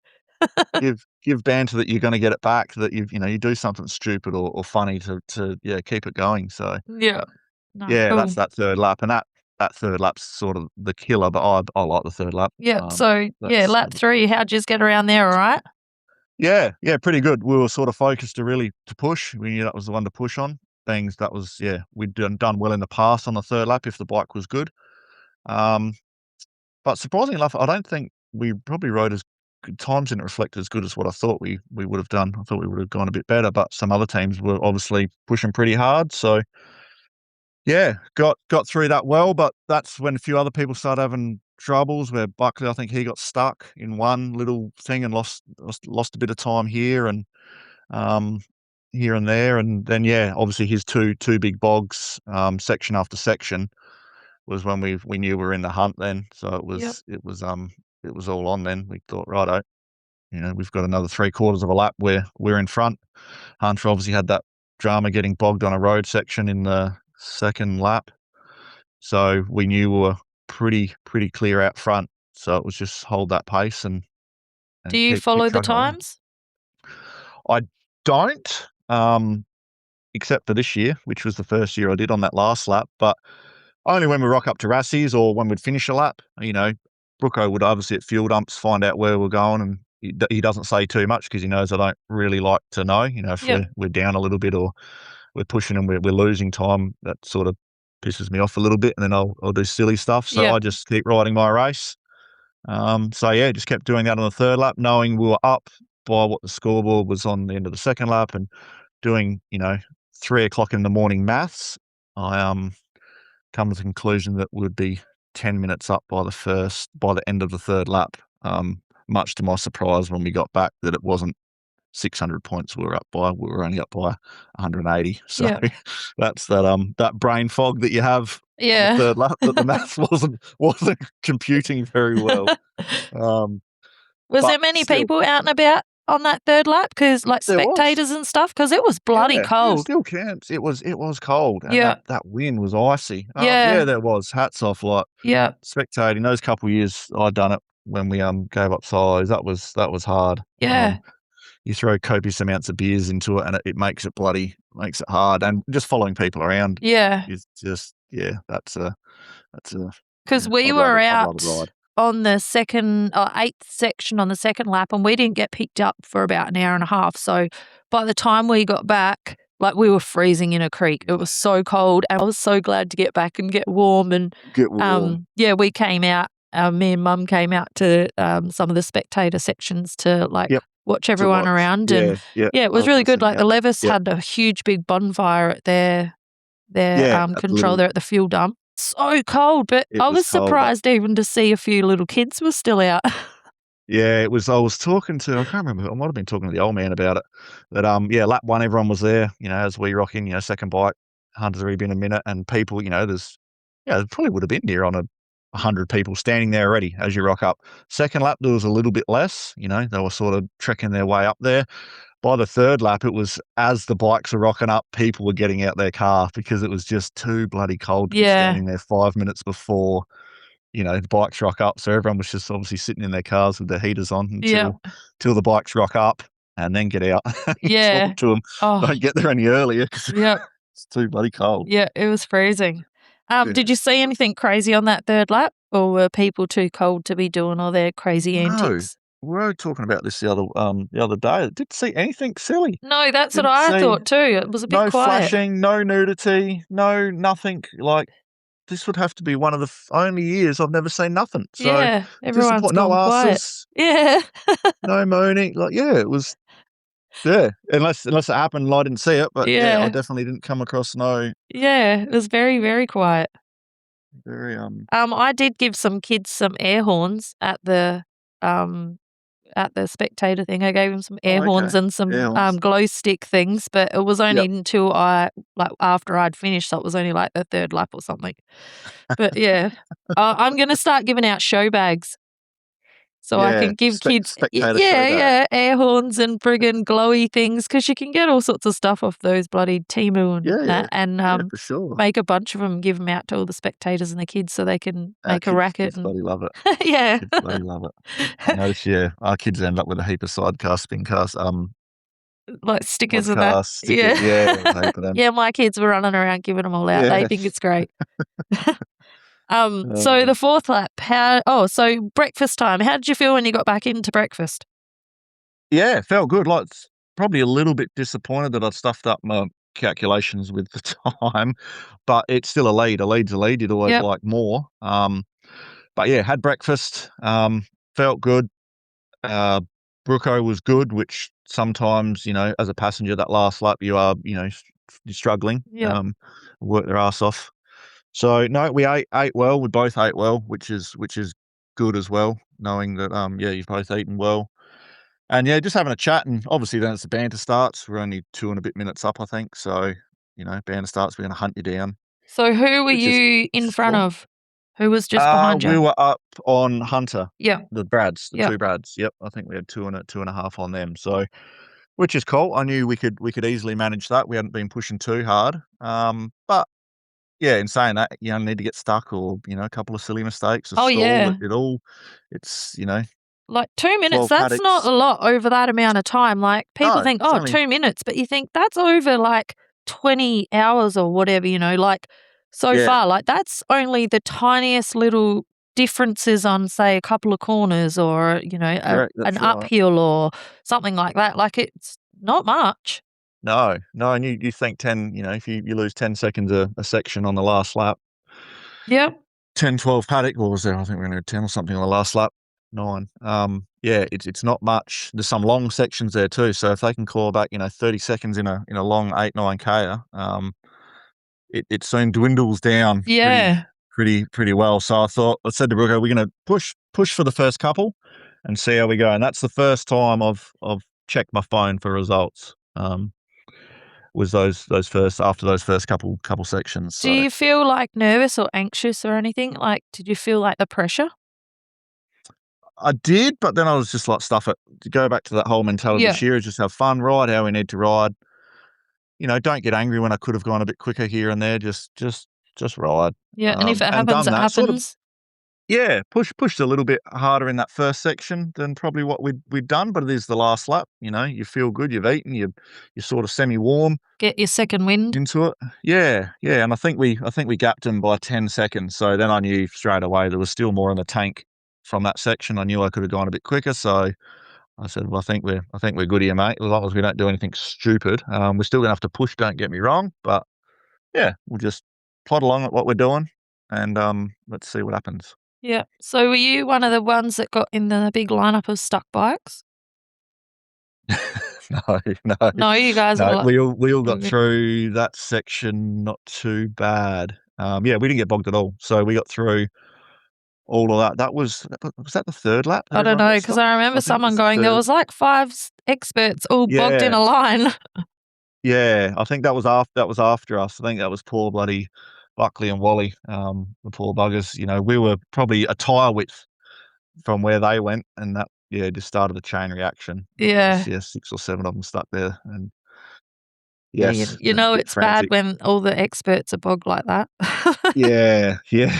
Give banter that you're gonna get it back, that you do something stupid or funny to keep it going. So Yeah. No, yeah, cool. that's that third lap, and that third lap's sort of the killer, but I like the third lap. Yeah, so, That's lap 3, how'd yous get around there, all right? yeah, pretty good. We were sort of focused to push. We knew that was the one to push on. Things that was we'd done well in the past on the third lap if the bike was good. But surprisingly enough, I don't think we probably rode as good times didn't reflect as good as what I thought we would have done. I thought we would have gone a bit better, but some other teams were obviously pushing pretty hard. So yeah, got through that well, but that's when a few other people started having troubles where Buckley, I think he got stuck in one little thing and lost a bit of time here. And here and there, and then obviously his two big bogs, section after section, was when we knew we were in the hunt then. So it was all on then. We thought, righto, we've got another 3/4 of a lap where we're in front. Hunter obviously had that drama getting bogged on a road section in the second lap, so we knew we were pretty clear out front. So it was just hold that pace and Do you keep follow the trucking away. times? I don't, except for this year, which was the first year I did on that last lap, but only when we rock up to Rassies or when we'd finish a lap. Brooko would obviously at fuel dumps find out where we're going, and he doesn't say too much because he knows I don't really like to know. If we're down a little bit or we're pushing and we're losing time, that sort of pisses me off a little bit, and then I'll do silly stuff. So I just keep riding my race. Just kept doing that on the third lap, knowing we were up by what the scoreboard was on the end of the second lap, and doing 3:00 in the morning maths. I come to the conclusion that we'd be 10 minutes up by the end of the third lap. Much to my surprise, when we got back, that it wasn't 600 points we were up by. We were only up by 180. So that's that brain fog that you have on the third lap, that the maths wasn't computing very well. Was there many people out and about on that third lap? Because spectators and stuff, because it was bloody cold. Yeah, still camps. It was cold, and that wind was icy. Yeah, there was. Hats off, spectating. Those couple of years I'd done it when we gave up silos. That was hard. Yeah. You throw copious amounts of beers into it, and it makes it hard. And just following people around, is just that's a because we were out on the second or 8th section on the second lap, and we didn't get picked up for about an hour and a half. So by the time we got back, we were freezing in a creek. It was so cold, and I was so glad to get back and get warm. And we came out. Me and Mum came out to some of the spectator sections to watch everyone around. And it was really good. The Levis had a huge big bonfire at their control there at the fuel dump. So cold, but I was surprised even to see a few little kids were still out. Yeah, it was. I was talking to, I can't remember, I might have been talking to the old man about it. That lap one, everyone was there. As we rock in, second bike, Hunter's already been a minute, and people, there probably would have been near on 100 people standing there already as you rock up. Second lap, there was a little bit less. They were sort of trekking their way up there. By the third lap, it was, as the bikes were rocking up, people were getting out their car because it was just too bloody cold to be standing there 5 minutes before, the bikes rock up. So everyone was just obviously sitting in their cars with their heaters on until the bikes rock up, and then get out and talk to them. Don't get there any earlier because it's too bloody cold. Yeah, it was freezing. Did you see anything crazy on that third lap, or were people too cold to be doing all their crazy antics? We were talking about this the other day. I didn't see anything silly. No, that's what I thought too. It was a bit quiet. No flashing, no nudity, no nothing. This would have to be one of the only years I've never seen nothing. So everyone's no quiet. asses. Yeah. No moaning. It was. Yeah, unless it happened and I didn't see it, but I definitely didn't come across no. Yeah, it was very, very quiet. Very I did give some kids some air horns at the spectator thing. I gave them some air horns and some glow stick things, but it was only until after I'd finished, so it was only the third lap or something. But I'm going to start giving out show bags. So I can give kids air horns and friggin' glowy things, because you can get all sorts of stuff off those bloody Temu and that, and for sure. make a bunch of them, give them out to all the spectators and the kids so they can make a racket. Kids bloody love it. Yeah. Kids bloody love it. I notice, our kids end up with a heap of Sidecar Spin cast, stickers and that. Stickers, a heap of them. Yeah, my kids were running around giving them all out. They think it's great. So the fourth lap, so breakfast time. How did you feel when you got back into breakfast? Yeah, it felt good. Probably a little bit disappointed that I'd stuffed up my calculations with the time, but it's still a lead. A lead's a lead. You'd always like more. But had breakfast. Felt good. Brooko was good, which sometimes, as a passenger, that last lap you are, you're struggling. Work their ass off. So no, we ate well. We both ate well, which is good as well. Knowing that you've both eaten well. And yeah, just having a chat, and obviously then it's the banter starts. We're only 2 and a bit minutes up, I think. So, banter starts, we're gonna hunt you down, So who were which is you in front cool. of? Who was just behind We you? were up on Hunter, Yeah. the Brads, the Yeah. 2 Brads. Yep, I think we had 2.5 on them. So, which is cool. I knew we could easily manage that. We hadn't been pushing too hard. But yeah, in saying that, you only need to get stuck or, a couple of silly mistakes, a Oh, stall, yeah. it's, Like 2 minutes, 12 that's not paddocks. a lot over that amount of time. Like people No, think, it's oh, only 2 minutes, but you think that's over like 20 hours or whatever, like so yeah, far. Like that's only the tiniest little differences on, say, a couple of corners or, correct, an that's right. uphill or something like that. Like it's not much. No, no, and you think 10, if you lose 10 seconds a section on the last lap, Yep. 10, 12 paddock, or was there? I think we're gonna 10 or something on the last lap. 9. Yeah, it's not much. There's some long sections there too. So if they can claw back, 30 seconds in a long 8, 9K, it soon dwindles down Yeah. pretty well. So I said to Brooke, we're gonna push for the first couple and see how we go. And that's the first time I've checked my phone for results. Was after those first couple sections. Do So you feel like nervous or anxious or anything? Like, did you feel like the pressure? I did, but then I was just like, stuff it. To go back to that whole mentality Yeah. this year is just have fun, ride how we need to ride. Don't get angry when I could have gone a bit quicker here and there. Just ride. Yeah. And if it And happens, done it that. Sort of, happens. yeah, pushed a little bit harder in that first section than probably what we'd done, but it is the last lap. You feel good, you've eaten, you're sort of semi-warm Get your second wind. into it. Yeah, yeah, and I think we gapped him by 10 seconds. So then I knew straight away there was still more in the tank from that section. I knew I could have gone a bit quicker, so I said, "Well, I think we're good here, mate. As long as we don't do anything stupid. We're still gonna have to push. Don't get me wrong, but yeah, we'll just plod along at what we're doing, and let's see what happens." Yeah. So were you one of the ones that got in the big lineup of stuck bikes? No, no, No, you guys were no. like, We all got okay. through that section not too bad. Yeah, we didn't get bogged at all. So we got through all of that. Was that the third lap that I don't everyone know got because stopped? I remember I think it someone was the going, there third. was like five experts all bogged in Yeah, a line. yeah. I think that was after us. I think that was poor bloody Buckley and Wally. The poor buggers. We were probably a tyre width from where they went, and that just started a chain reaction. It was just Yeah. 6 or 7 of them stuck there, and Yeah. yes, You a know, bit it's bad frantic. when all the experts are bogged like that. Yeah, yeah.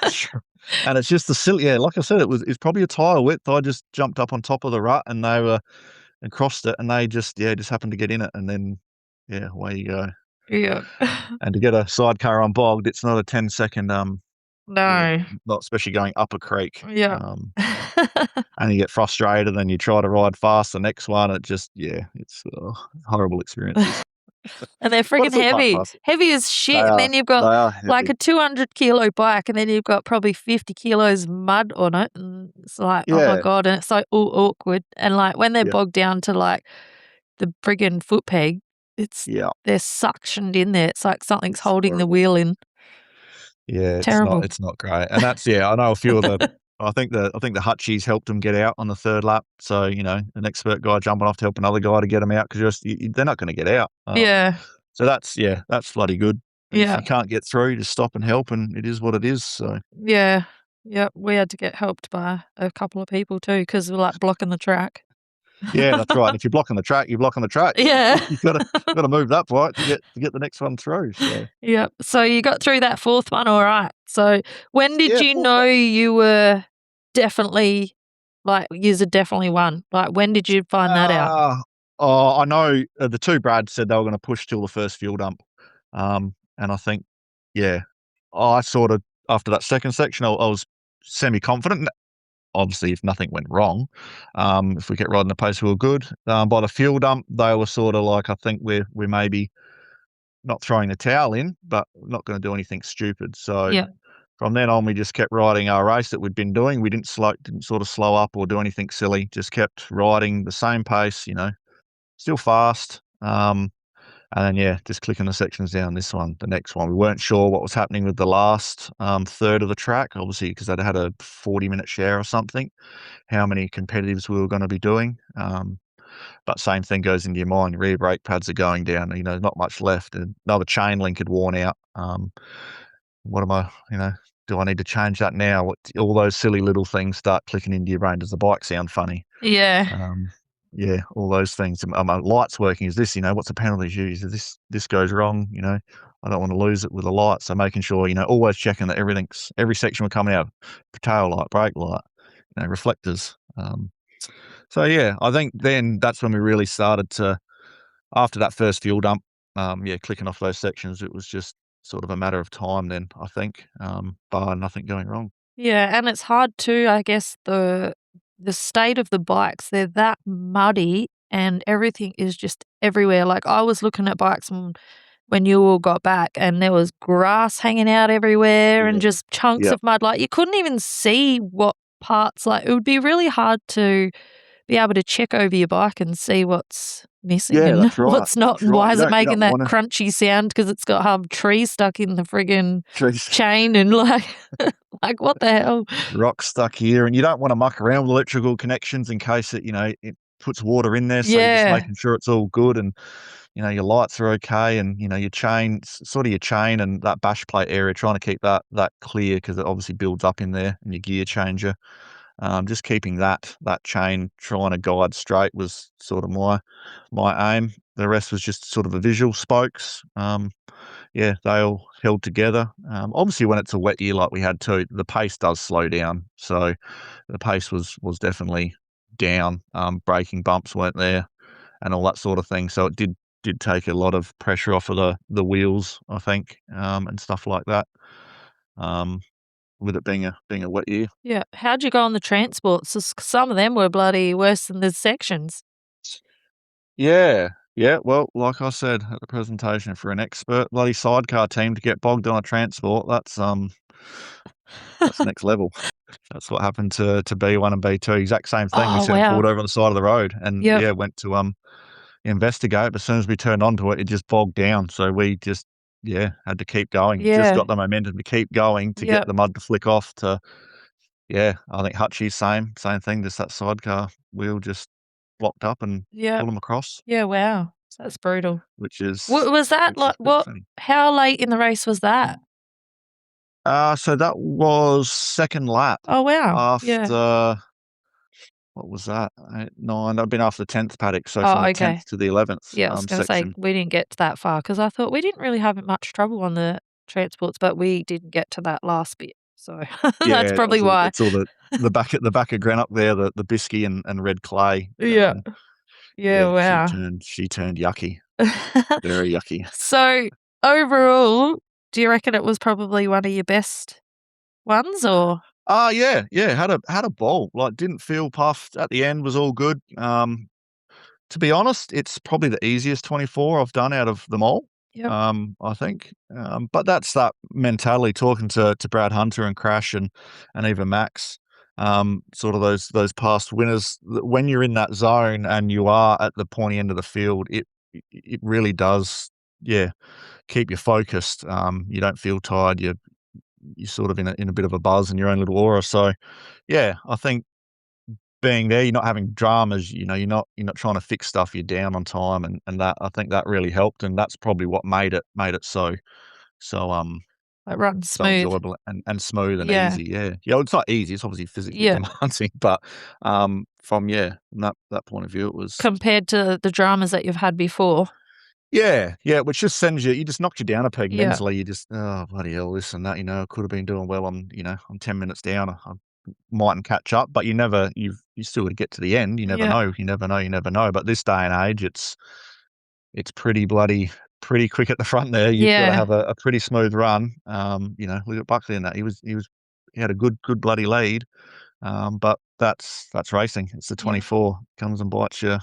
Sure. And it's just the silly, yeah, like I said, it's probably a tyre width. I just jumped up on top of the rut and they were and crossed it, and they just happened to get in it, and then away you go. Yeah. And to get a sidecar unbogged, it's not a 10-second yeah, No. not especially going up a creek. Yeah. And you get frustrated and you try to ride fast the next one. It's horrible experiences. And they're But freaking it's all part and heavy. parcel. Heavy as They shit, and are then you've they got, are like, heavy. a 200-kilo bike, and then you've got probably 50 kilos mud on it, and it's like, "Oh my Yeah, god," and it's so all awkward, and, like, when they're yeah, bogged down to, like, the friggin' foot peg, yeah. they're suctioned in there. It's like something's It's holding the horrible. wheel in. Yeah, it's not Terrible. it's not great, and that's I know a few of the I think the Hutchies helped them get out on the 3rd lap, so, an expert guy jumping off to help another guy to get them out because they're not gonna get out, Yeah. so that's bloody good. If Yeah. you can't get through, just stop and help, and it is what it is, so Yeah. Yep, we had to get helped by a couple of people too because we're, like, blocking the track. yeah, that's right, and if you're blocking the track, you're blocking the track. Yeah. You gotta move that bike to get the next one through, so Yep. So you got through that 4th one all right. So when did yeah, you 4th know lap. you were definitely, like, yous had definitely won? Like, when did you find that out? I know, the 2 Brad said they were gonna push till the first fuel dump, and I think, yeah, I sort of after that 2nd section, I was semi-confident. Obviously, if nothing went wrong, if we kept riding the pace, we were good. By the fuel dump, they were sort of like, I think we're maybe not throwing the towel in, but not gonna do anything stupid. So Yeah. from then on, we just kept riding our race that we'd been doing. We didn't sort of slow up or do anything silly, just kept riding the same pace, still fast. And then, just clicking the sections down this one, the next one. We weren't sure what was happening with the last third of the track, obviously, because they'd had a 40-minute share or something, how many competitives we were going to be doing. But same thing goes into your mind. Rear brake pads are going down, not much left. And another chain link had worn out. What am I, do I need to change that now? All those silly little things start clicking into your brain. Does the bike sound funny? Yeah. All those things. Are my lights working? Is this, what's the penalties used? If this goes wrong, I don't want to lose it with the light. So making sure, always checking that every section we're coming out, tail light, brake light, reflectors. So I think then that's when we really started to, after that first fuel dump, clicking off those sections, it was just sort of a matter of time then, I think, bar nothing going wrong. Yeah, and it's hard too, I guess, the state of the bikes, they're that muddy and everything is just everywhere. Like, I was looking at bikes when you all got back and there was grass hanging out everywhere and just chunks of mud. Like, you couldn't even see what parts, like, it would be really hard to be able to check over your bike and see what's missing and that's right. what's not, That's and right. why is it You making that don't wanna- crunchy sound because it's got half trees stuck in the friggin' Trees. chain and like what the hell? Rocks stuck here, and you don't want to muck around with electrical connections in case it puts water in there. So you're just making sure it's all good, and your lights are okay, and your chain, your chain and that bash plate area, trying to keep that clear because it obviously builds up in there, and your gear changer. Just keeping that chain trying to guide straight was sort of my aim. The rest was just sort of a visual. Spokes. They all held together. Obviously, when it's a wet year like we had too, the pace does slow down. So the pace was definitely down. Braking bumps weren't there, and all that sort of thing. So it did take a lot of pressure off of the wheels, I think, and stuff like that. With it being a wet year. Yeah. How'd you go on the transports? Some of them were bloody worse than the sections. Yeah. Well, like I said at the presentation, for an expert bloody sidecar team to get bogged on a transport, that's next level. That's what happened to B1 and B2. Exact same thing. We Oh, sent them forward wow. over on the side of the road and went to investigate. But as soon as we turned onto it, it just bogged down. So we just had to keep going. Just got the momentum to keep going to get the mud to flick off. I think Hutchie's same thing. Just that sidecar wheel just blocked up and pulled them across. Yeah, wow. That's brutal. Which is was that like what? funny. How late in the race was that? So that was second lap. Oh, wow. After what was that? 8, 9. I've been after the 10th paddock, so from the 10th to the 11th Yeah, I was going to say section. we didn't get that far because I thought we didn't really have much trouble on the transports, but we didn't get to that last bit. So that's probably why. It's all the back of Gren up there, the bisky and red clay. Wow. She turned yucky. Very yucky. So overall, do you reckon it was probably one of your best ones, or? Yeah. Had a ball. Like, didn't feel puffed at the end. Was all good. To be honest, it's probably the easiest 24 I've done out of them all. Yep. I think. But that's that mentality. Talking to Brad Hunter and Crash and even Max. Sort of those past winners. When you're in that zone and you are at the pointy end of the field, it really does. Keep you focused. You don't feel tired. You're sort of in a bit of a buzz in your own little aura. So, I think being there, you're not having dramas. You're not trying to fix stuff. You're down on time, and that, I think that really helped, and that's probably what made it so like run so smooth. enjoyable and smooth and easy. Yeah. It's not easy. It's obviously physically demanding, but from that point of view, it was compared to the dramas that you've had before. Yeah, which just sends you just knocked you down a peg mentally. You just, oh, bloody hell, this and that, I could have been doing well. I'm 10 minutes down. I mightn't catch up, but you still got to get to the end. You never know. You never know. But this day and age, it's pretty quick at the front there. You've got to have a pretty smooth run. Look at Buckley in that. He had a good bloody lead. But that's racing. It's the 24 comes and bites you.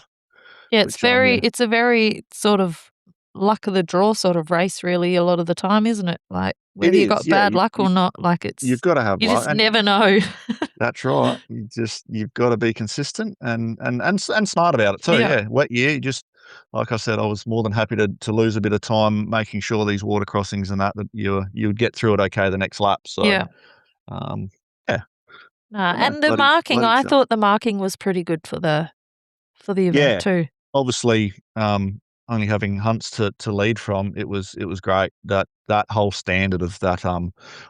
Yeah, it's a very sort of luck of the draw sort of race, really, a lot of the time, isn't it? Like, whether you got bad luck or not, like you've got to have you luck. just never know. That's right. You've got to be consistent and smart about it too. Yeah. Wet year, you just like I said, I was more than happy to lose a bit of time making sure these water crossings and that you would get through it okay the next lap. So, Yeah. Yeah. Nah, But no, and the marking, bloody I chuffed. thought the marking was pretty good for the event Yeah. too. Obviously, only having Hunts to lead from, it was great. That whole standard of that,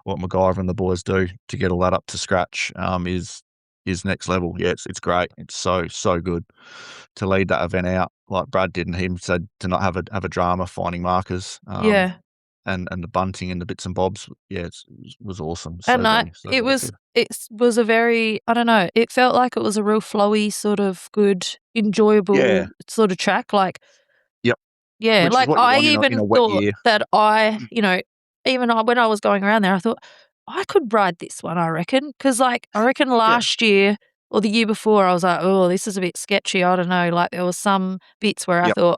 what MacGyver and the boys do to get all that up to scratch, is next level. Yeah, it's great. It's so good to lead that event out like Brad did, and he said to not have a drama finding markers, Yeah. and the bunting and the bits and bobs. Yeah, it was awesome. So And bloody it was good. a very, I don't know, it felt like it was a real flowy sort of good, enjoyable Yeah. sort of track. Like, Yep. yeah, Which is like what you I want in even a wet thought year. that when I was going around there, I thought I could ride this one, I reckon. Because, like, I reckon Yeah. last year or the year before, I was like, oh, this is a bit sketchy. I don't know. Like, there was some bits where I Yep. thought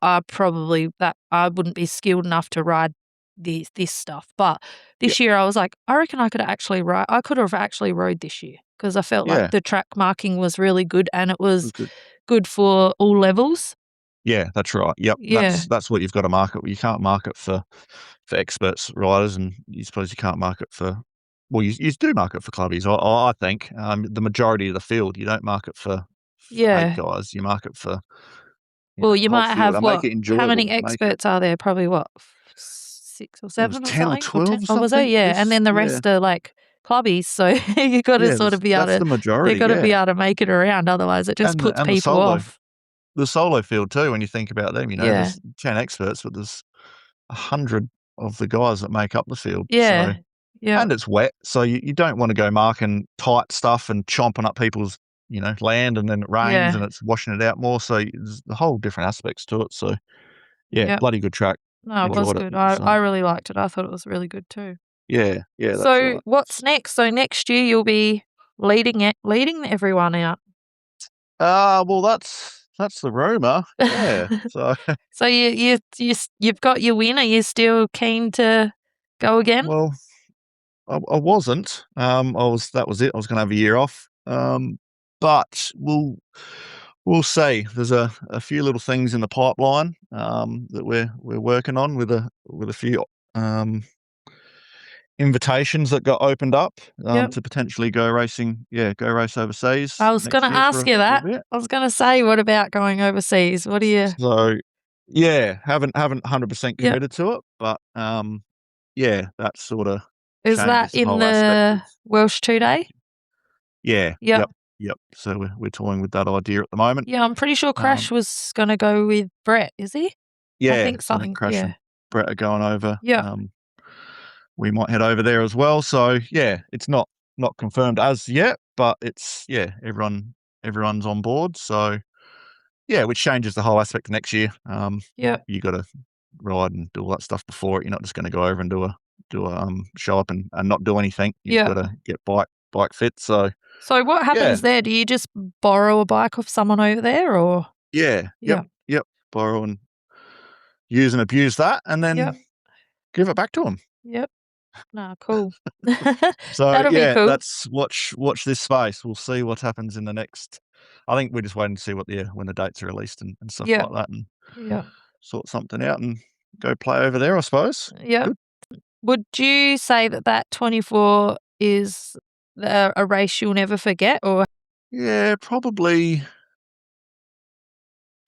I wouldn't be skilled enough to ride this stuff. But this year, I was like, I reckon I could have actually rode this year because I felt like Yeah. the track marking was really good and it It was was good. good for all levels. Yeah, that's right. Yep. Yeah. That's what you've got to market. You can't market for experts riders, and you suppose you can't market for, well, you do market for clubbies. I think the majority of the field you don't market for 8 Yeah. guys. You market for Well, you the whole might field have and make what? it How many enjoyable. Make it. experts are there? Probably what? 6 or It was 7 or 10 or something? Or 10? 12 or Oh, was it? something. Yeah, and This then the Yeah, rest are, like, clubbies, so you gotta yeah. sort of be able That's to the they majority. gotta be Yeah, able to make it around, otherwise it just and puts the people solo off. field too. When you think about them, Yeah. there's 10 experts, but there's 100 of the guys that make up the field. So. Yeah. Yeah. And it's wet, so you don't wanna go marking tight stuff and chomping up people's, land, and then it rains Yeah. and it's washing it out more, so there's the whole different aspects to it, so, yeah, Yep. bloody good track. No, it was Enjoyed it. good. It was, I really liked it. I thought it was really good too. yeah, that's So, right. what's next? So, next year you'll be leading everyone out. Well, that's the rumor, yeah, so, So you've got your win. Are you still keen to go again? well, I wasn't, that was it, I was gonna have a year off, but we'll see. There's a few little things in the pipeline, that we're working on with a few, invitations that got opened up, Yep. to potentially go racing. Yeah, go race overseas I was gonna next year ask you for a that. bit. I was gonna say, what about going overseas? What do you So, yeah, haven't 100% Yep. committed to it, but, yeah, that sorta Is that changes the in whole aspect of. the Welsh 2-day? Yeah, Yep. yep. So we're toying with that idea at the moment. Yeah, I'm pretty sure Crash Um, was gonna go with Brett, is he? I yeah, think so I think something, Crash yeah. and Brett are going over. Yep. We might head over there as well. So yeah, it's not confirmed as yet, but it's, yeah, everyone's on board. So yeah, which changes the whole aspect of next year. Yep. You got to ride and do all that stuff before it. You're not just going to go over and do a show up and not do anything. You've got Yep. to get bike fit. So So what yeah, happens there? Do you just borrow a bike off someone over there or yeah, Yeah. yep. Borrow and use and abuse that, and then Yep. give it back to them. Yep. Nah, cool. So That'll be yeah, cool. that's watch this space. We'll see what happens in the next. I think we're just waiting to see when the dates are released and stuff Yep. like that, and Yep. sort something out and go play over there. I suppose. Yep. Good. Would you say that 24 is a race you'll never forget or Yeah, probably.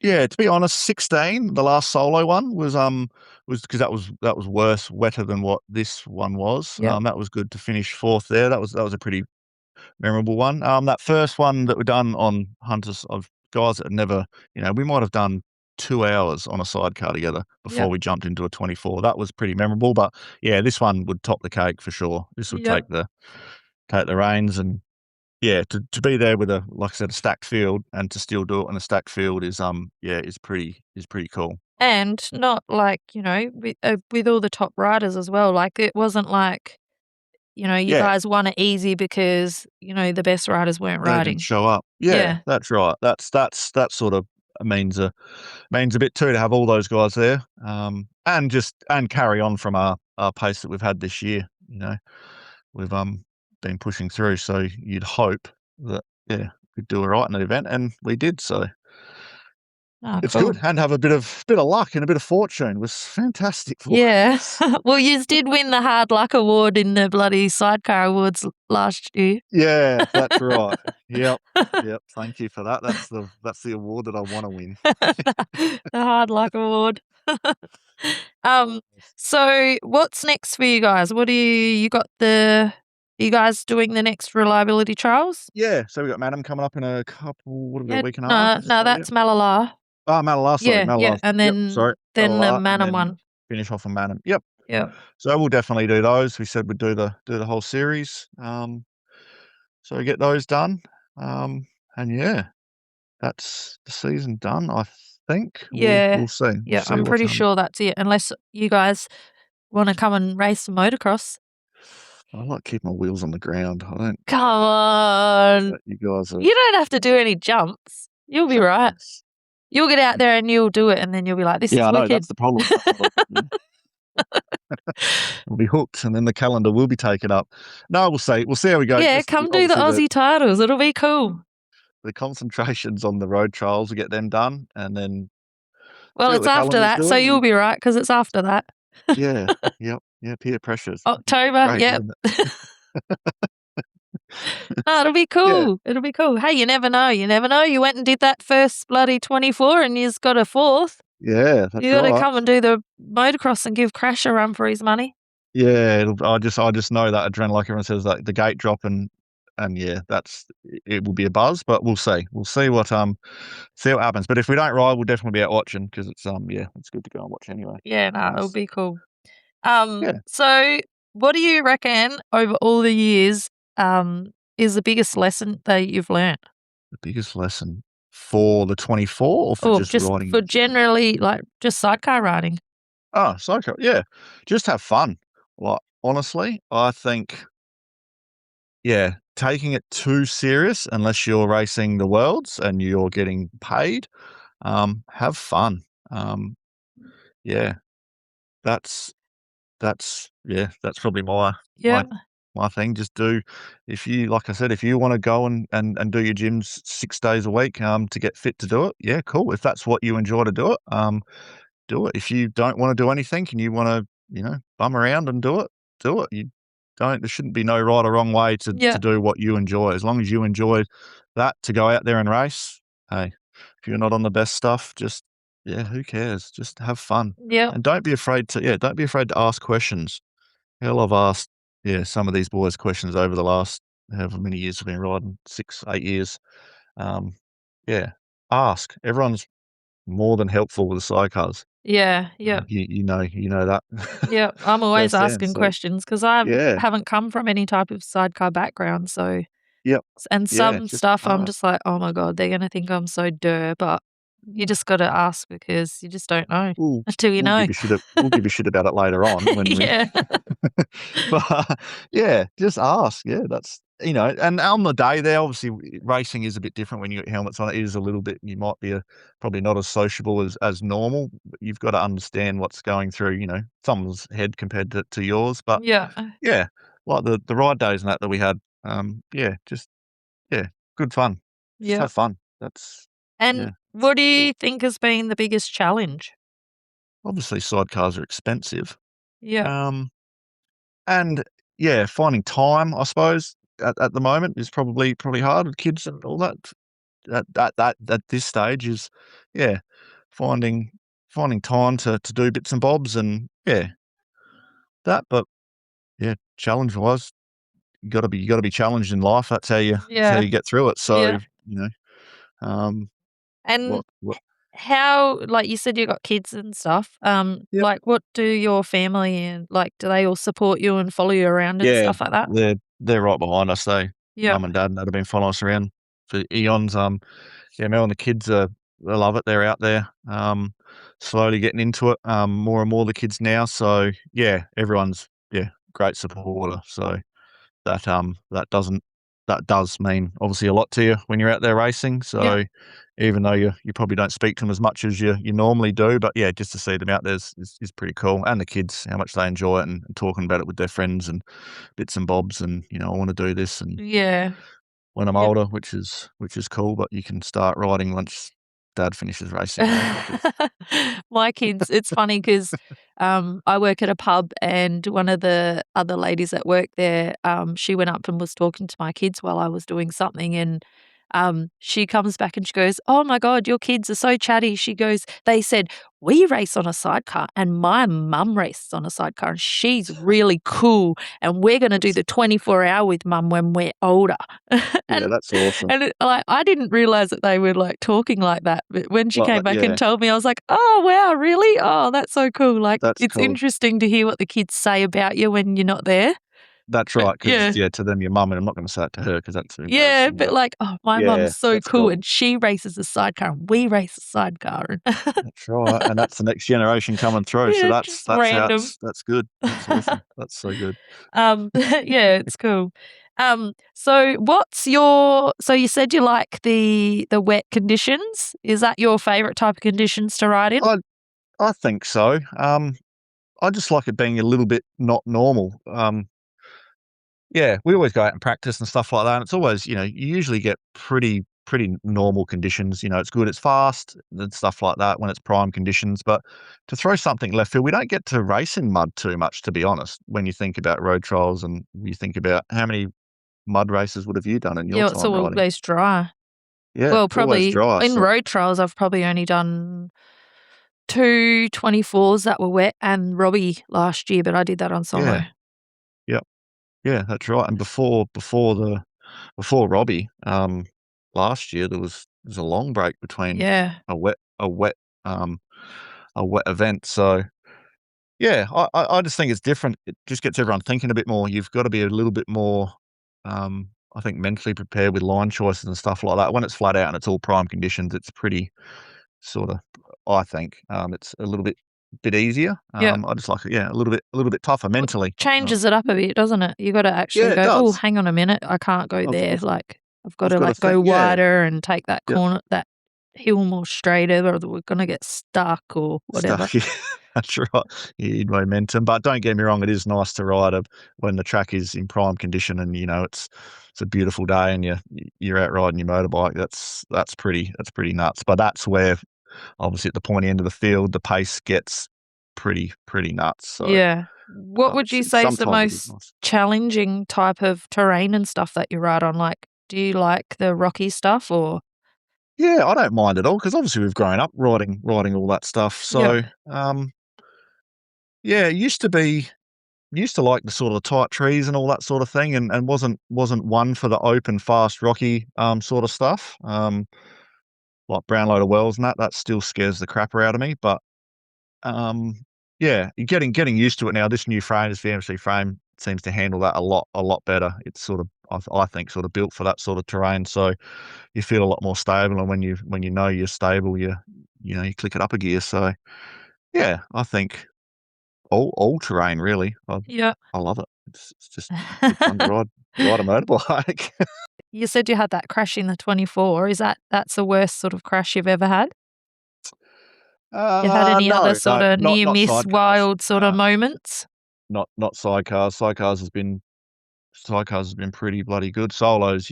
Yeah, to be honest, 16, the last solo one was because that was worse, wetter than what this one was. Yep. That was good to finish 4th there. That was a pretty memorable one. That first one that we done on Hunters of guys that had never, we might have done 2 hours on a sidecar together before Yep. we jumped into a 24. That was pretty memorable, but yeah, this one would top the cake for sure. This would Yep. take the reins, and yeah, to be there with like I said, a stacked field, and to still do it on a stacked field is, yeah, is pretty cool. And not like, with all the top riders as well. Like it wasn't like, you Yeah, guys won it easy because, the best riders weren't they didn't riding. show up. Yeah, Yeah. that's right. That sort of means a bit too to have all those guys there, and carry on from our pace that we've had this year. We've been pushing through, so you'd hope that, yeah, we'd do all right in the event, and we did. So Oh, It's cool. good, and have a bit of luck and a bit of fortune. It was fantastic for Yeah. us. Well, you did win the Hard Luck Award in the bloody Sidecar Awards last year. Yeah, that's right. Yep, yep. Thank you for that. That's the award that I want to win. The Hard Luck Award. So what's next for you guys? What do you got are you guys doing the next reliability trials? Yeah, so we got Madam coming up in a couple. What have we got? A Yeah, week and a half? no, Is it no, so? Yep. that's Malala. Oh, Malala. Sorry, Yeah, yeah, Malala. and Yep. Sorry, then the Malala, and Manam then one. finish off on Madam. Yep. Yeah. So we'll definitely do those. We said we'd do the whole series. So we get those done. And yeah, that's the season done. I think Yeah. we'll see. We'll Yeah, see I'm what pretty sure that's it, unless you guys wanna come and race some motocross. I like keeping my wheels on the ground. I don't. Come on. You guys are You don't have to do any jumps. You'll be right. champions. You'll get out there and you'll do it, and then you'll be like, "This Yeah, is I know. wicked." That's the problem. We'll be hooked, and then the calendar will be taken up. No, we'll see. We'll see how we go. Yeah, Just come do the obviously Aussie titles. It'll be cool. the concentrations on the road trials, we get them done, and then Well, see what it's the after calendar's that, so doing. you'll be right because it's after that. Yeah, yep, yeah. Peer pressures. October, Great, yep. isn't it? Oh, it'll be cool. It'll be cool. Hey, you never know. You never know. You went and did that first bloody 24 and you've got a fourth. Yeah, that's You got to right. come and do the motocross and give Crash a run for his money. Yeah, I just know that adrenaline, like everyone says, like the gate drop and yeah, it will be a buzz, but we'll see. We'll see what happens. But if we don't ride, we'll definitely be out watching because it's yeah, it's good to go and watch anyway. Yeah, no, it'll Nice. be cool. Yeah. So what do you reckon over all the years is the biggest lesson that you've learned? The biggest lesson for the 24 or for Or just just riding for in general? generally like just sidecar riding? Oh, Sidecar, yeah. Just have fun. Like, honestly, I think, yeah, taking it too serious unless you're racing the worlds and you're getting paid, have fun. Yeah, that's that's probably my Yeah. my thing. Just do if you like I said, if you wanna go and do your gyms 6 days a week, to get fit to do it, yeah, cool. If that's what you enjoy to do it, do it. If you don't wanna do anything and you wanna, bum around and do it, do it. There shouldn't be no right or wrong way Yeah. to do what you enjoy. As long as you enjoy that to go out there and race, hey, if you're not on the best stuff, just yeah, who cares? Just have fun. Yeah. And don't be afraid to ask questions. Hell, I've asked, yeah, some of these boys questions over the last however many years I've been riding, 6, 8 years. Um, yeah, ask. Everyone's more than helpful with the sidecars. Yeah. Yeah. You know that Yeah, I'm always firsthand, asking so questions because I yeah. haven't come from any type of sidecar background, so Yep. and Yeah, some just stuff I'm ask. just like, "Oh my god, they're gonna think I'm so duh," but you just gotta ask because you just don't know We'll until you know. we'll give you shit about it later on when we Yeah. but, yeah, just ask. Yeah, that's and on the day there, obviously, racing is a bit different when you got helmets on. It is a little bit you might be probably not as sociable as normal, but you've gotta understand what's going through, someone's head compared to yours, but, Yeah. yeah, like the ride days and that we had, yeah, just yeah, good fun. Just Yeah. have fun. That's And yeah, what do sure. you think has been the biggest challenge? Obviously, sidecars are expensive. Yeah. Um, and yeah, finding time, I suppose, at the moment is probably hard with kids and all that. At this stage is, yeah, finding time to do bits and bobs and yeah, that. But yeah, challenge wise, you gotta be challenged in life. That's how Yeah. you get through it. So Yeah. you know, um, And what? how like you said you got kids and stuff, Yep. like, what do your family and like, do they all support you and follow you around and Yeah, stuff like that? they're right behind us. Yeah. Mum and dad, that have been following us around for eons. Yeah, Mel and the kids they love it. They're out there, slowly getting into it. More and more the kids now. So yeah, everyone's great supporter. So that does mean obviously a lot to you when you're out there racing. Yeah. So even though you probably don't speak to them as much as you normally do, but yeah, just to see them out there is pretty cool. And the kids, how much they enjoy it and talking about it with their friends and bits and bobs and I want to do this and Yeah. when I'm Yep. older, which is cool, but you can start riding once Dad finishes racing. My kids, it's funny because I work at a pub, and one of the other ladies that work there, she went up and was talking to my kids while I was doing something, and she comes back and she goes, "Oh my God, your kids are so chatty." She goes, "They said, we race on a sidecar and my mum races on a sidecar and she's really cool and we're going to do the 24-hour with mum when we're older." Yeah, that's awesome. And I didn't realize that they were like talking like that. But when she came back and told me, I was like, "Oh, wow, really? Oh, that's so cool." Like, it's cool. interesting to hear what the kids say about you when you're not there. That's right, because to them, your mum, and I'm not going to say it to her because that's embarrassing. Yeah, but like, oh, my mum's so cool, and she races a sidecar, and we race a sidecar. That's right, and that's the next generation coming through. So that's random. That's good. That's awesome. That's so good. Yeah, it's cool. So you said you like the wet conditions. Is that your favorite type of conditions to ride in? I think so. I just like it being a little bit not normal. Yeah, we always go out and practice and stuff like that, and it's always, you usually get pretty normal conditions. It's good, it's fast and stuff like that when it's prime conditions, but to throw something left field, we don't get to race in mud too much, to be honest, when you think about road trials and you think about how many mud races would have you done in your time It's riding? always dry. Yeah, Well, it's always probably dry, in road trials, I've probably only done 2 24s that were wet and Robbie last year, but I did that on solo. Yeah. Yep. Yeah, that's right, and before Robbie, last year, there was a long break between Yeah. a wet event, so yeah, I just think it's different. It just gets everyone thinking a bit more. You've got to be a little bit more, I think, mentally prepared with line choices and stuff like that. When it's flat out and it's all prime conditions, it's pretty sort of, I think, it's a little bit easier. Yeah. I just like it, a little bit tougher mentally. Changes it up a bit, doesn't it? You got to actually Yeah, it go, "Oh, does. hang on a minute, I can't go there." I've Like, I've got I've to gotta like go think, yeah. wider and take that Yep. corner, that hill more straighter, or we're gonna get stuck or whatever. Stuff, yeah, that's right. You need momentum, but don't get me wrong, it is nice to ride when the track is in prime condition and, it's a beautiful day and you're out riding your motorbike. That's pretty nuts, but that's where, obviously, at the pointy end of the field, the pace gets pretty nuts, so Yeah. What would you say is the sometimes it is most nice. challenging type of terrain and stuff that you ride on? Like, do you like the rocky stuff or? Yeah, I don't mind at all because obviously we've grown up riding all that stuff, so, yeah, it used to like the sort of tight trees and all that sort of thing, and wasn't one for the open, fast, rocky, sort of stuff, like Brownlow to Wells and that still scares the crapper out of me, but, yeah, getting used to it now. This new frame, this VMC frame, seems to handle that a lot better. It's sort of, I think, sort of built for that sort of terrain, so you feel a lot more stable, and when you know you're stable, you click it up a gear, so, yeah, I think all terrain really. Yeah. I love it. It's just good fun to ride a motorbike. You said you had that crash in the 24. Is that's the worst sort of crash you've ever had? You had any other sort of not near miss, sidecars. wild sort of moments? Not sidecars. Sidecars has been pretty bloody good. Solos,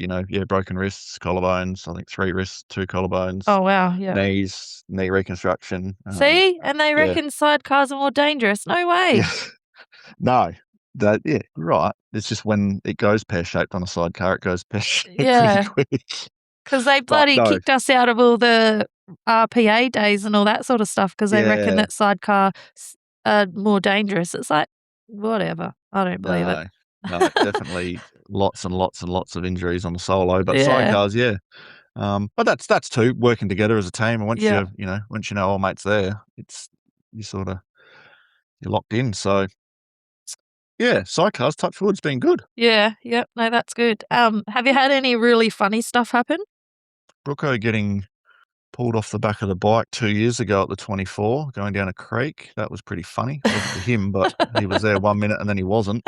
broken wrists, collarbones. I think 3 wrists, 2 collarbones. Oh, wow, yeah. Knees, knee reconstruction. See? And they reckon sidecars are more dangerous. No way. Yeah. No. You're right. It's just when it goes pear-shaped on a sidecar, it goes pear-shaped pretty quick. Because they bloody kicked us out of all the RPA days and all that sort of stuff because they reckon that sidecars are more dangerous. It's like, whatever. I don't believe it. No, definitely lots and lots and lots of injuries on the solo, but sidecars, yeah. But that's two working together as a team, and once you know old mate's there, you're locked in. So yeah, sidecars, touch wood, it's been good. Yeah, yep. No, that's good. Have you had any really funny stuff happen? Brooko getting pulled off the back of the bike 2 years ago at the 24, going down a creek. That was pretty funny. It wasn't for him, but he was there 1 minute and then he wasn't.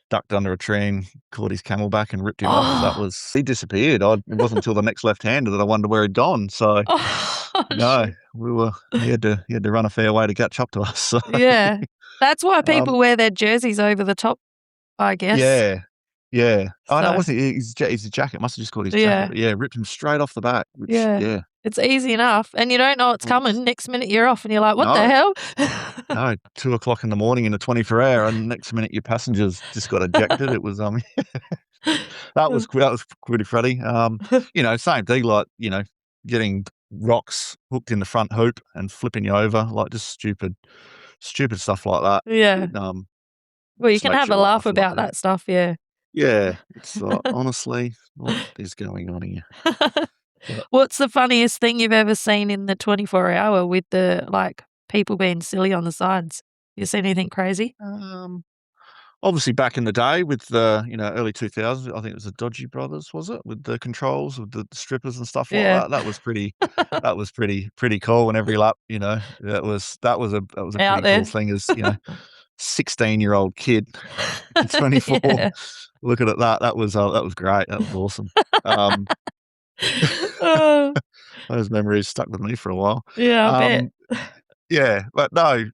Ducked under a tree and caught his camelback and ripped him off. He disappeared. It wasn't until the next left-hander that I wondered where he'd gone. So he had to run a fair way to catch up to us. So. Yeah, that's why people wear their jerseys over the top, I guess. Yeah. Oh, no, it wasn't his jacket. Must have just caught his jacket. But yeah, ripped him straight off the back. Which, yeah, It's easy enough, and you don't know it's coming. Next minute you're off, and you're like, "What the No, hell?" no, 2 o'clock in the morning in a 24-hour, and next minute your passengers just got ejected. It was, that was pretty funny. Same thing, like, getting rocks hooked in the front hoop and flipping you over, like just stupid stuff like that. Yeah. Well, you Just can makes have you a laugh laugh, like, about that stuff, yeah. yeah, it's like, honestly, what is going on here? But, What's the funniest thing you've ever seen in the 24-hour with the, like, people being silly on the sides? You seen anything crazy? um obviously, back in the day with the, early 2000s, I think it was the Dodgy Brothers, was it? With the controls, with the strippers and stuff like Yeah. that. That was pretty cool. And every lap, that was a Out pretty cool there. thing as, 16-year-old kid in 24 Yeah. looking at that. That was great. That was awesome. Um, Oh, those memories stuck with me for a while. yeah, I bet. Um, yeah, but no,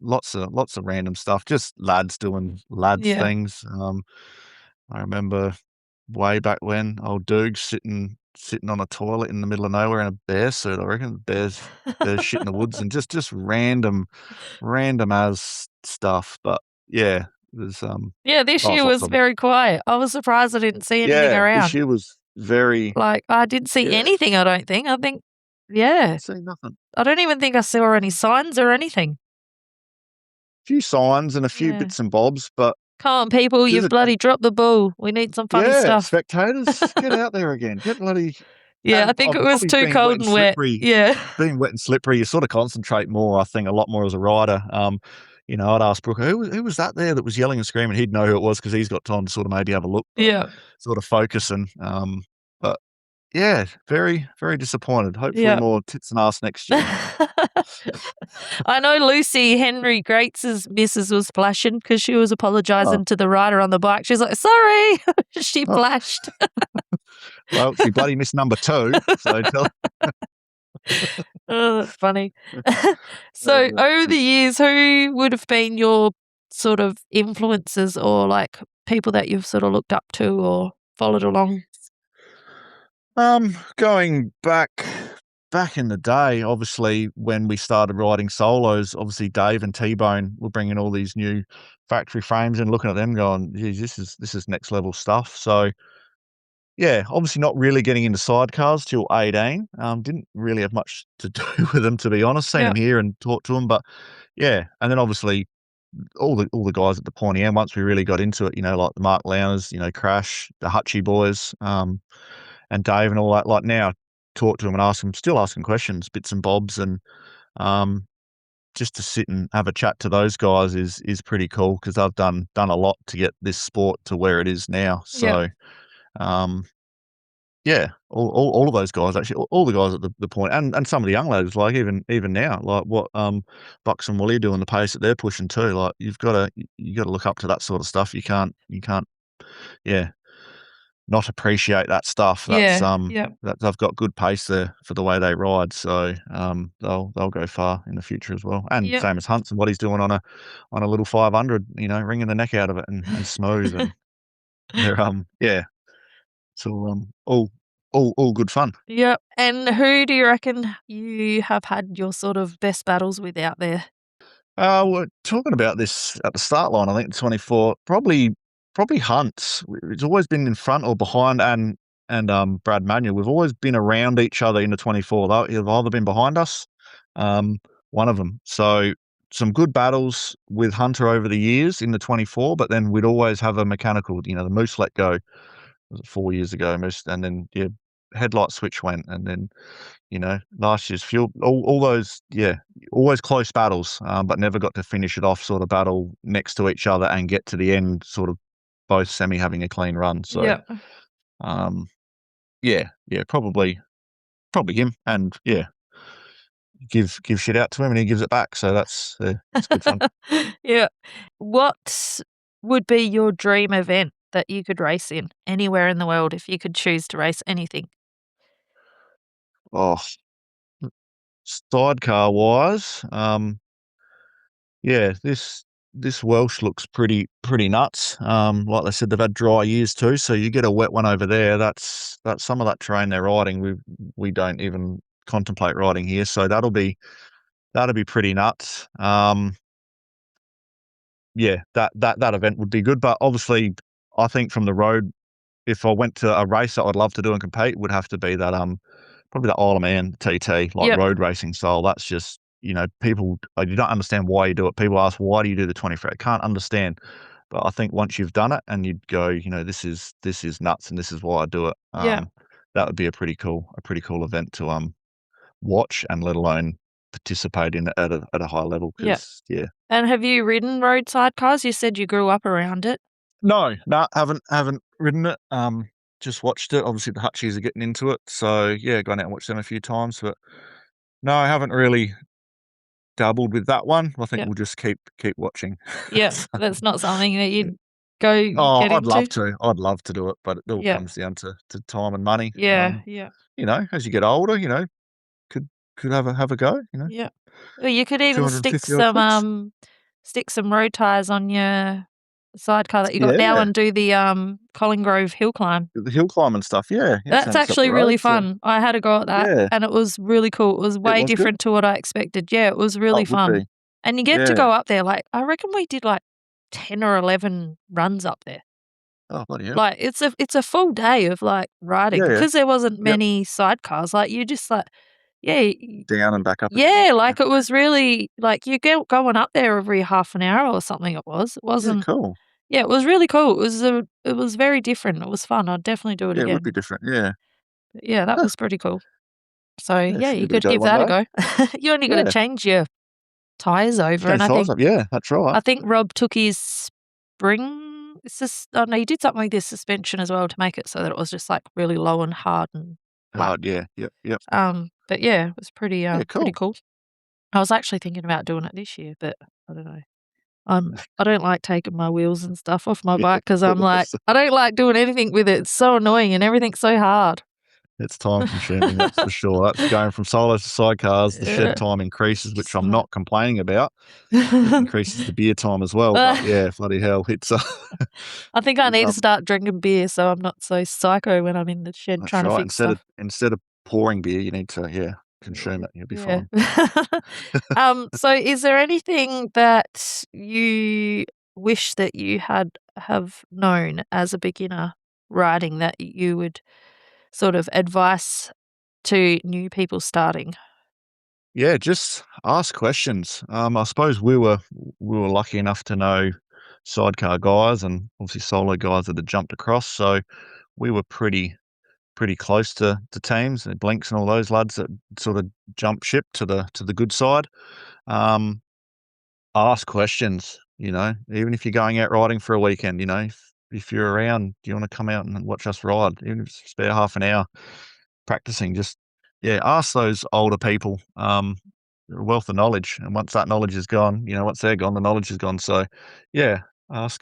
lots of random stuff, just lads doing lads Yeah. things. I remember way back when, old Doogs sitting on a toilet in the middle of nowhere in a bear suit, I reckon. Bears shit in the woods and just random as stuff. But yeah, it was, Yeah, this year lots was of 'em. very quiet. I was surprised I didn't see anything Yeah, this around. year was very Like, I didn't see yeah, anything, I don't think. Yeah. see nothing. I don't even think I saw any signs or anything. Few signs and a few Yeah. bits and bobs, but Come on, people, there's you've bloody dropped the ball. We need some funny yeah, stuff. spectators, get out there again. Get bloody Yeah, I and think it was probably too cold and wet. Yeah. being wet and slippery, you sort of concentrate more, I think, a lot more as a rider. I'd ask Brooker, "Who was that there that was yelling and screaming?" He'd know who it was because 'cause he's got time to sort of maybe have a look, but Yeah. sort of focus but yeah, very, very disappointed. Hopefully Yeah. more tits and ass next year. I know Lucy Henry Greats' missus was flashing because she was Oh, apologising to the rider on the bike. She's like, "Sorry." She oh, flashed. well, she bloody missed number 2, so tell Oh, that's funny. So, uh, over the years, who would have been your sort of influences or, like, people that you've sort of looked up to or followed along? Going back in the day, obviously, when we started riding solos, obviously Dave and T-Bone were bringing all these new factory frames and looking at them going, "Geez, this is next level stuff." So, yeah, obviously not really getting into sidecars till 18. Didn't really have much to do with them, to be honest. Seen Yeah. them here and talked to them, but yeah. And then obviously all the guys at the Pointy End, once we really got into it, like the Mark Lowners, Crash, the Hutchie boys, and Dave and all that. Like now, talk to him and still asking questions, bits and bobs, and um, just to sit and have a chat to those guys is pretty cool because they've done a lot to get this sport to where it is now. Yeah. So, um, yeah, all of those guys actually, all the guys at the point, and some of the young lads, like even now, like what Bucks and Wooly doing the pace that they're pushing too. Like you got to look up to that sort of stuff. You can't, yeah, not appreciate that stuff. Yeah. Yeah. That they've got good pace there for the way they ride. So they'll go far in the future as well. And Yep. same as Hunt's and what he's doing on a little 500, wringing the neck out of it and smooth and they're yeah, it's all good fun. Yep. And who do you reckon you have had your sort of best battles with out there? We're talking about this at the start line. I think 24, probably Hunt's. It's always been in front or behind, and Brad Manuel. We've always been around each other in the 24. They've either been behind us, um, one of them. So some good battles with Hunter over the years in the 24, but then we'd always have a mechanical. The Moose let go. Was it 4 years ago? Moose, and then yeah, headlight switch went, and then last year's fuel, all those, yeah, always close battles, but never got to finish it off sort of battle next to each other and get to the end, sort of both semi having a clean run. So, Yep. um, yeah, probably him, and yeah, give shit out to him and he gives it back. So that's good fun. Yeah. What would be your dream event that you could race in anywhere in the world if you could choose to race anything? Oh, sidecar wise, yeah, this Welsh looks pretty nuts. Like they said, they've had dry years too, so you get a wet one over there. That's some of that terrain they're riding. We don't even contemplate riding here, so that'll be pretty nuts. Yeah, that event would be good, but obviously, I think from the road, if I went to a race that I'd love to do and compete, would have to be that probably the Isle of Man TT, like Yep. road racing style. That's just, people, you don't understand why you do it. People ask, why do you do the 24? I can't understand. But I think once you've done it and you'd go, this is nuts and this is why I do it. Yeah. That would be a pretty cool event to watch, and let alone participate in at a high level. Yeah. Yeah. And have you ridden road sidecars? You said you grew up around it. No, haven't ridden it. Just watched it. Obviously, the Hutchies are getting into it, so yeah, gone out and watched them a few times. But no, I haven't really dabbled with that one. I think Yep. we'll just keep watching. Yeah, that's not something that you'd go Oh, get I'd into. love to. I'd love to do it, but it all Yeah. comes down to time and money. Yeah, yeah, As you get older, could have a go. yeah. Well, you could even stick 250 odd bucks. some road tires on your sidecar that you got now Yeah, and do the Collinggrove hill climb. the hill climbing stuff. Yeah, That's Sandy's up the actually really road, so fun. I had a go at that yeah, and it was really cool. It was it way was good. different to what I expected. Yeah, it was Oh, really it would fun. be. And you get to Yeah. go up there, like, I reckon we did like 10 or 11 runs up there. Oh, bloody hell. Like, it's a full day of, like, riding. Yeah, yeah. Because there wasn't Yep. many sidecars, like, you just, like, yeah. Down and back up again. Yeah, like, it was really like, you get going up there every half an hour or something it was. It Yeah, wasn't. cool. Yeah, it was really cool. It was very different. It was fun. I'd definitely do it Yeah, it would be again. different. Yeah. But yeah, that Huh. was pretty cool. So, Yeah, yeah, should you give it a could go give one that a day. go. You only gotta Yeah. change your tyres over, and Change tires up. Yeah, that's right. I think Rob took his oh, no, he did something with his suspension as well to make it so that it was just, like, really low and hard and flat. Hard, yeah. Yep, yep. But yeah, it was pretty cool. cool. I was actually thinking about doing it this year, but I don't know. I don't like taking my wheels and stuff off my bike because I'm like, I don't like doing anything with it. It's so annoying and everything's so hard. It's time consuming, that's for sure. That's going from solos to sidecars. The shed time increases, which I'm not complaining about. It increases the beer time as well. But yeah, bloody hell, it's I think I need to start drinking beer so I'm not so psycho when I'm in the shed that's trying to right. fix stuff. Instead of pouring beer, you need to consume it. You'll be fine. So is there anything that you wish that you have known as a beginner riding that you would sort of advice to new people starting? Yeah, just ask questions. I suppose we were lucky enough to know sidecar guys and obviously solo guys that had jumped across, so we were pretty close to teams and Blinks and all those lads that sort of jumped ship to the good side. Ask questions, even if you're going out riding for a weekend, if you're around, do you want to come out and watch us ride? Even if it's spare half an hour practicing, just ask those older people. They're a wealth of knowledge, and once that knowledge is gone, once they're gone, the knowledge is gone. So yeah, ask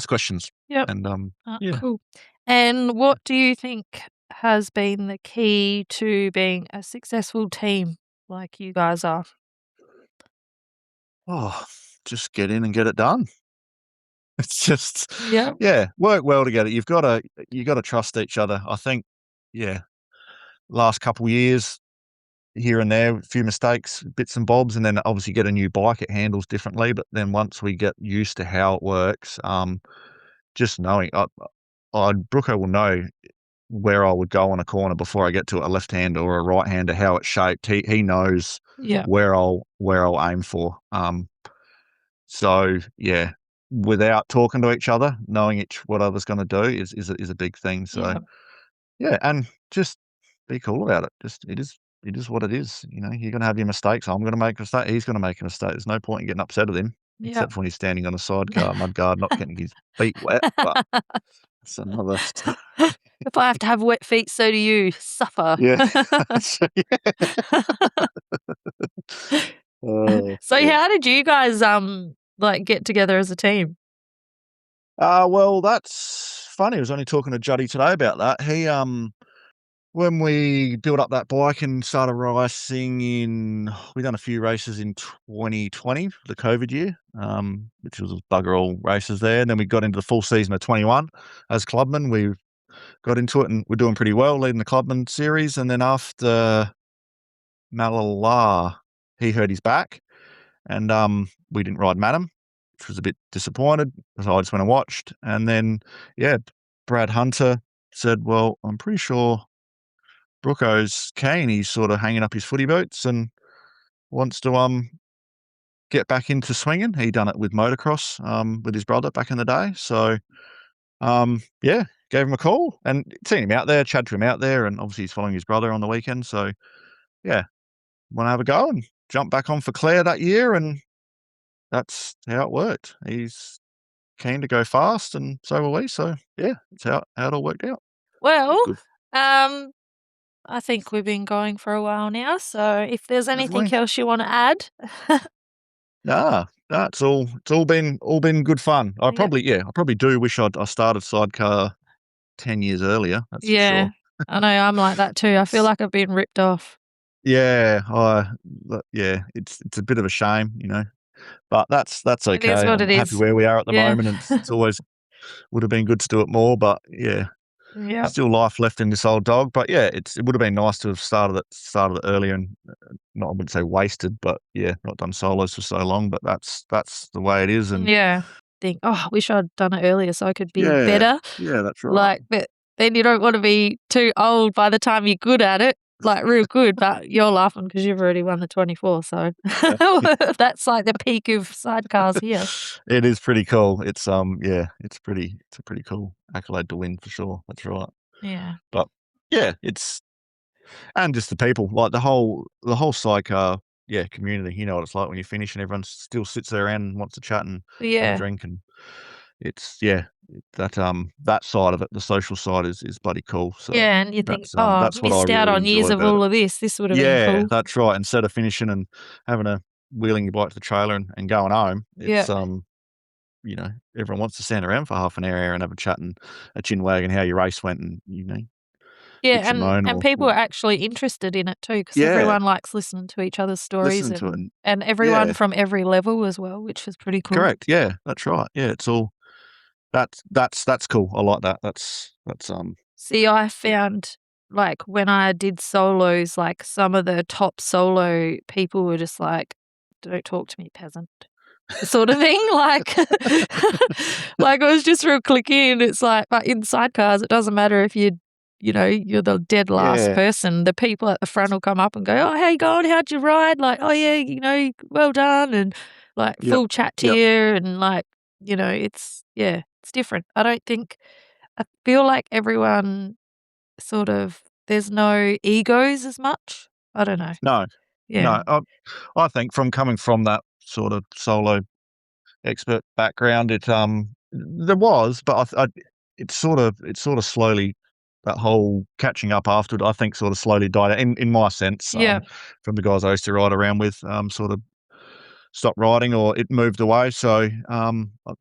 questions. Yep. And yeah. Cool. And what do you think has been the key to being a successful team like you guys are? Oh, just get in and get it done. It's just, Yeah. work well together. You got to trust each other. I think, last couple of years, here and there, a few mistakes, bits and bobs, and then obviously get a new bike, it handles differently. But then once we get used to how it works, just knowing, Brooker will know where I would go on a corner before I get to a left hand or a right hander, how it's shaped. He knows where I'll aim for. So yeah, without talking to each other, knowing what other's going to do is a big thing. So yeah, and just be cool about it. Just it is what it is. You're going to have your mistakes. I'm going to make a mistake. He's going to make a mistake. There's no point in getting upset at him, except for when he's standing on a sidecar, mudguard, not getting his feet wet. But it's another. If I have to have wet feet, so do you. Suffer. Yeah. So how did you guys get together as a team? Well, that's funny. I was only talking to Juddy today about that. when we built up that bike and started racing we done a few races in 2020, the COVID year, which was bugger all races there. And then we got into the full season of 21 as clubmen. We got into it and we're doing pretty well, leading the clubman series. And then after Malala, he hurt his back, and we didn't ride Madam, which was a bit disappointed. So I just went and watched. And then, yeah, Brad Hunter said, "Well, I'm pretty sure Brooko's keen. He's sort of hanging up his footy boots and wants to get back into swinging." He done it with motocross with his brother back in the day. So yeah, gave him a call and seen him out there, chatted to him out there, and obviously he's following his brother on the weekend. So yeah, want to have a go and jump back on for Claire that year, and that's how it worked. He's keen to go fast, and so were we. So yeah, that's how it all worked out. Well, Good. I think we've been going for a while now, so if there's anything Definitely. else you want to add. Nah, it's all been good fun. I Yep. probably do wish I started Sidecar 10 years earlier, that's for Yeah, sure. I know I'm like that too. I feel like I've been ripped off. Yeah, yeah, it's a bit of a shame, but that's It is okay. what it I'm happy is. where we are at the Yeah. moment, and it's always would have been good to do it more, but yeah, Yep. still life left in this old dog. But yeah, it would have been nice to have started it earlier and not, I wouldn't say wasted, but yeah, not done solos for so long, but that's the way it is. And Yeah. Think, "Oh, I wish I'd done it earlier so I could be yeah, better." yeah, that's right. Like, but then you don't wanna be too old by the time you're good at it, like real good, but you're laughing because 'cause you've already won the 24, so Yeah. that's like the peak of sidecars here. It is pretty cool. Yeah, it's a pretty cool accolade to win for sure. That's right. Yeah. But yeah, and just the people, like the whole sidecar, yeah, community. You know what it's like when you finish and everyone still sits there and wants to chat and have a Yeah. drink, and it's yeah, that side of it, the social side is bloody cool. So Yeah, and you think, "Oh, that's what I missed out really on enjoy years of about it. all of this. This would have been Yeah, cool." that's right. Instead of finishing and having a wheeling your bike to the trailer and going home, Yeah. it's everyone wants to stand around for half an hour and have a chat and a chin wag and how your race went, and Yeah, bitch and moan and or people are actually interested in it too, because yeah, everyone likes listening to each other's stories listening to it. and And everyone yeah, from every level as well, which is pretty cool. correct. Yeah, that's right. Yeah, it's all that's cool. I like that. That's See, I found, like, when I did solos, like, some of the top solo people were just like, "Don't talk to me, peasant," sort of thing, like like, it was just real cliquey, and it's like but in sidecars, it doesn't matter if you're the dead last yeah, person, the people at the front will come up and go, "Oh, how you going? How'd you ride?" Like, "Oh, yeah, well done," and, like, yep, full chat to yep. you and, like, it's different. I feel like everyone sort of there's no egos as much. I don't know. No, Yeah. no. I think from coming from that sort of solo expert background, there was, but it sort of slowly, that whole catching up afterward, I think, sort of slowly died out in my sense. Yeah. From the guys I used to ride around with, sort of stopped riding or it moved away. So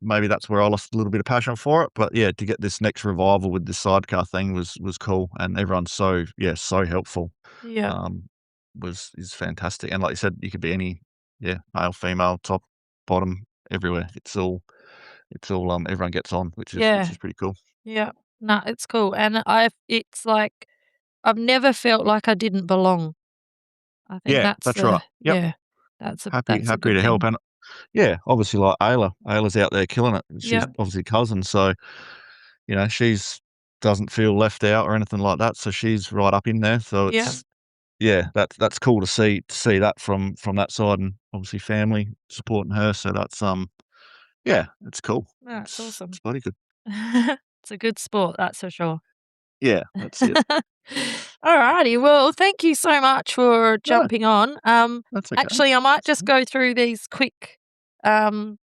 maybe that's where I lost a little bit of passion for it. But yeah, to get this next revival with this sidecar thing was cool, and everyone's so helpful. Yeah. Um, is fantastic, and like you said, you could be any male, female, top, bottom, everywhere. It's all everyone gets on, which Yeah. is pretty cool. Yeah. No, it's cool, and it's like I've never felt like I didn't belong. I think Yeah, that's that's right. Yep. that's a Happy good to help, thing. and yeah, obviously like Ayla's out there killing it. She's Yeah. obviously cousin, so she's doesn't feel left out or anything like that. So she's right up in there. So Yeah. that's cool to see that from that side, and obviously family supporting her. So yeah, it's cool. No, it's It's awesome. bloody good. It's a good sport, that's for sure. Yeah, that's it. Alrighty, well, thank you so much for No, jumping on. that's okay. Actually, I might That's just fine. go through these quick, one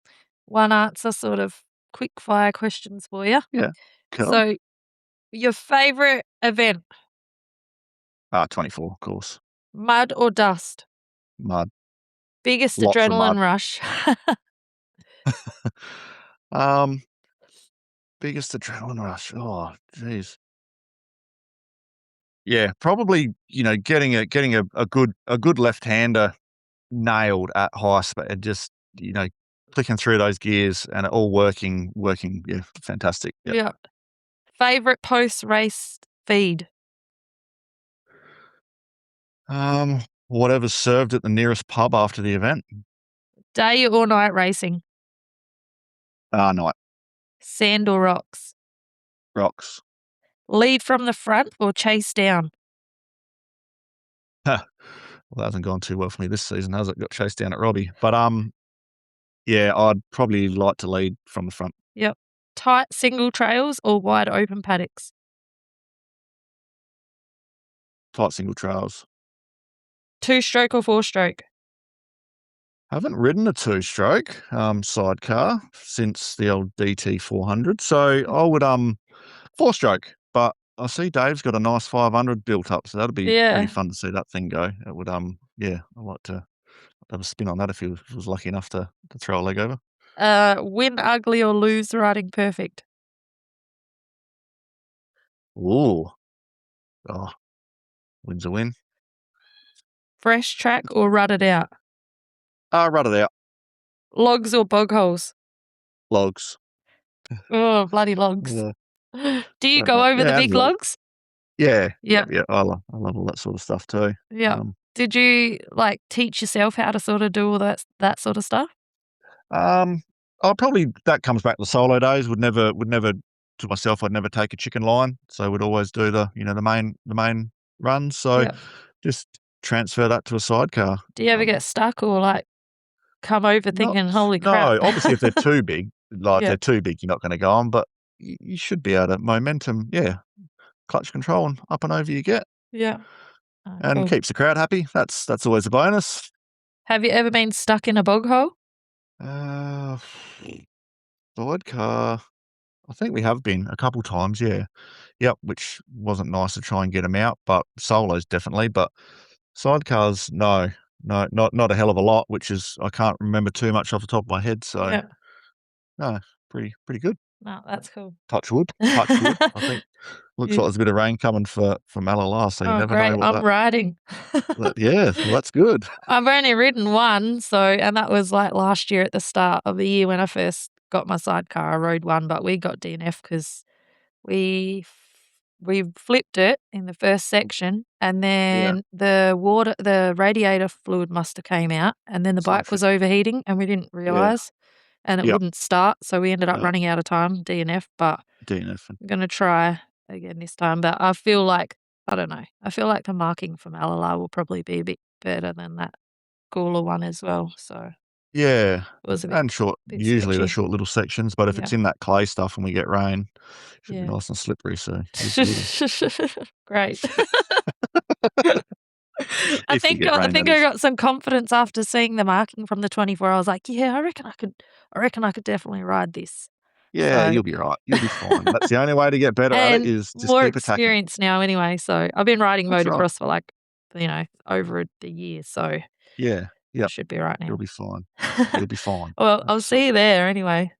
answer sort of quick fire questions for you. Yeah, cool. So, your favorite event, 24, of course. mud or dust? Mud, Biggest lots of mud. adrenaline rush? Um, Biggest adrenaline rush. Oh, jeez. Yeah, probably, getting a good left-hander nailed at high speed, just, clicking through those gears and it all working, yeah, fantastic. Yep. Yeah. Favorite post-race feed? Whatever's served at the nearest pub after the event. Day or night racing? Night. Sand or rocks? Rocks. Lead from the front or chase down? Well, that hasn't gone too well for me this season, has it? Got chased down at Robbie. But, yeah, I'd probably like to lead from the front. Yep. Tight single trails or wide open paddocks? Tight single trails. 2-stroke or 4-stroke? Haven't ridden a two-stroke sidecar since the old DT 400, so I would four-stroke. But I see Dave's got a nice 500 built up, so that'd be pretty Yeah. fun to see that thing go. It would yeah, I'd like to have a spin on that if he was lucky enough to throw a leg over. Win ugly or lose riding perfect? Ooh, oh, win's a win. Fresh track or rutted out? Rut it out. Logs or bog holes? Logs. Oh, bloody logs. Yeah, Do you don't go like- over the yeah, and big log- logs? Yeah, Yep. yeah. I love all that sort of stuff too. Yeah. Did you teach yourself how to sort of do all that sort of stuff? I probably that comes back to the solo days. Would never to myself. I'd never take a chicken line, so would always do the the main runs. So Yep. just transfer that to a sidecar. Do you ever get stuck or come over thinking, holy crap? No, obviously if they're too big, if Yeah. they're too big, you're not going to go on. But you should be able to momentum. Yeah, clutch control and up and over you get, Yeah. Oh, and cool. keeps the crowd happy. That's always a bonus. Have you ever been stuck in a bog hole? Uh, Sidecar. I think we have been a couple times, yeah. Yep, which wasn't nice to try and get them out, but solos definitely. But sidecars, no, not a hell of a lot. Which is I can't remember too much off the top of my head. So Yeah. no, pretty good. No, that's cool. Touch wood, touch wood. I think looks Yeah. like there's a bit of rain coming for Malala, so you Oh, never great. know what I'm riding. yeah, well, that's good. I've only ridden one, and that was last year at the start of the year when I first got my sidecar. I rode one, but we got DNF because we flipped it in the first section, and then the radiator fluid must have came out, and then the bike was overheating, and we didn't realise, and it Yep. wouldn't start, so we ended up No. running out of time, DNF. But DNF. I'm gonna try again this time. But I feel like I don't know. I feel like the marking from LLR will probably be a bit better than that Gawler one as well. So Yeah, it was a bit and short. bit Usually they're sketchy. short little sections, but if it's in that clay stuff and we get rain, it should be Yeah. nice and slippery. So use the little- Great. I If you think get I rain, think that I is. got some confidence after seeing the marking from the 24. I was like, yeah, I reckon I could definitely ride this. Yeah, So- you'll be right. You'll be fine. That's the only way to get better at it And is just more keep attacking. experience now anyway. So I've been riding That's right. motocross for over the year. So Yeah, I yep. should be right now. You'll be fine. You'll be fine. Well, I'll see you there anyway.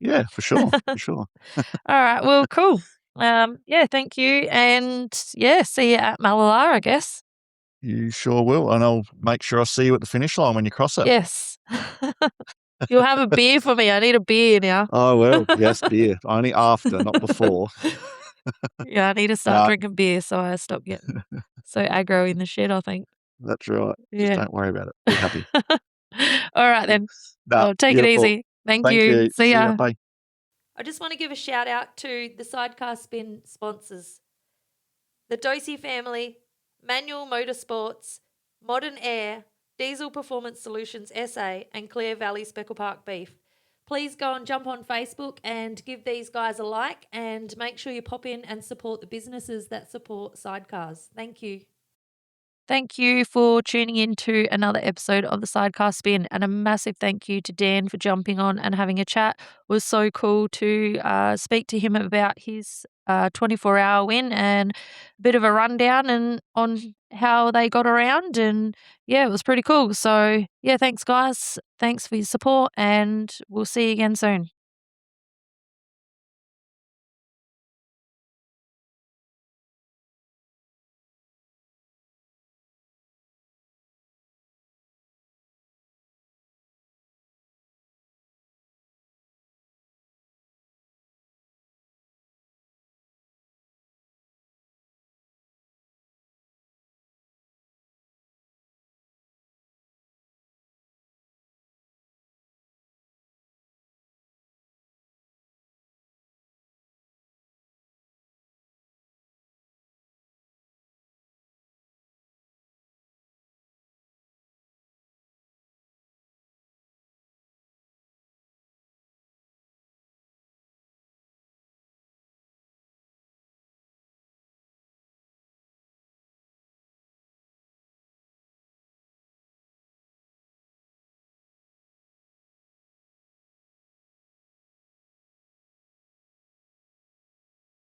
Yeah, for sure. For sure. All right. Well, cool. Yeah, thank you. And yeah, see you at Malala, I guess. You sure will. And I'll make sure I see you at the finish line when you cross it. Yes. You'll have a beer for me. I need a beer now. Oh, well, yes, beer. Only after, not before. Yeah, I need to start drinking beer so I stop getting so aggro in the shed, I think. That's right. Yeah. Just don't worry about it. Be happy. All right then. Nah, Take it beautiful. easy. Thank Thank you. you. See ya. Bye. I just want to give a shout out to the Sidecar Spin sponsors. The Dosey family, Manual Motorsports, Modern Air, Diesel Performance Solutions SA, and Clear Valley Speckle Park Beef. Please go and jump on Facebook and give these guys a like, and make sure you pop in and support the businesses that support sidecars. Thank you. Thank you for tuning in to another episode of the Sidecar Spin, and a massive thank you to Dan for jumping on and having a chat. It was so cool to speak to him about his 24-hour win and a bit of a rundown and on how they got around, and yeah, it was pretty cool. So yeah, thanks guys. Thanks for your support, and we'll see you again soon.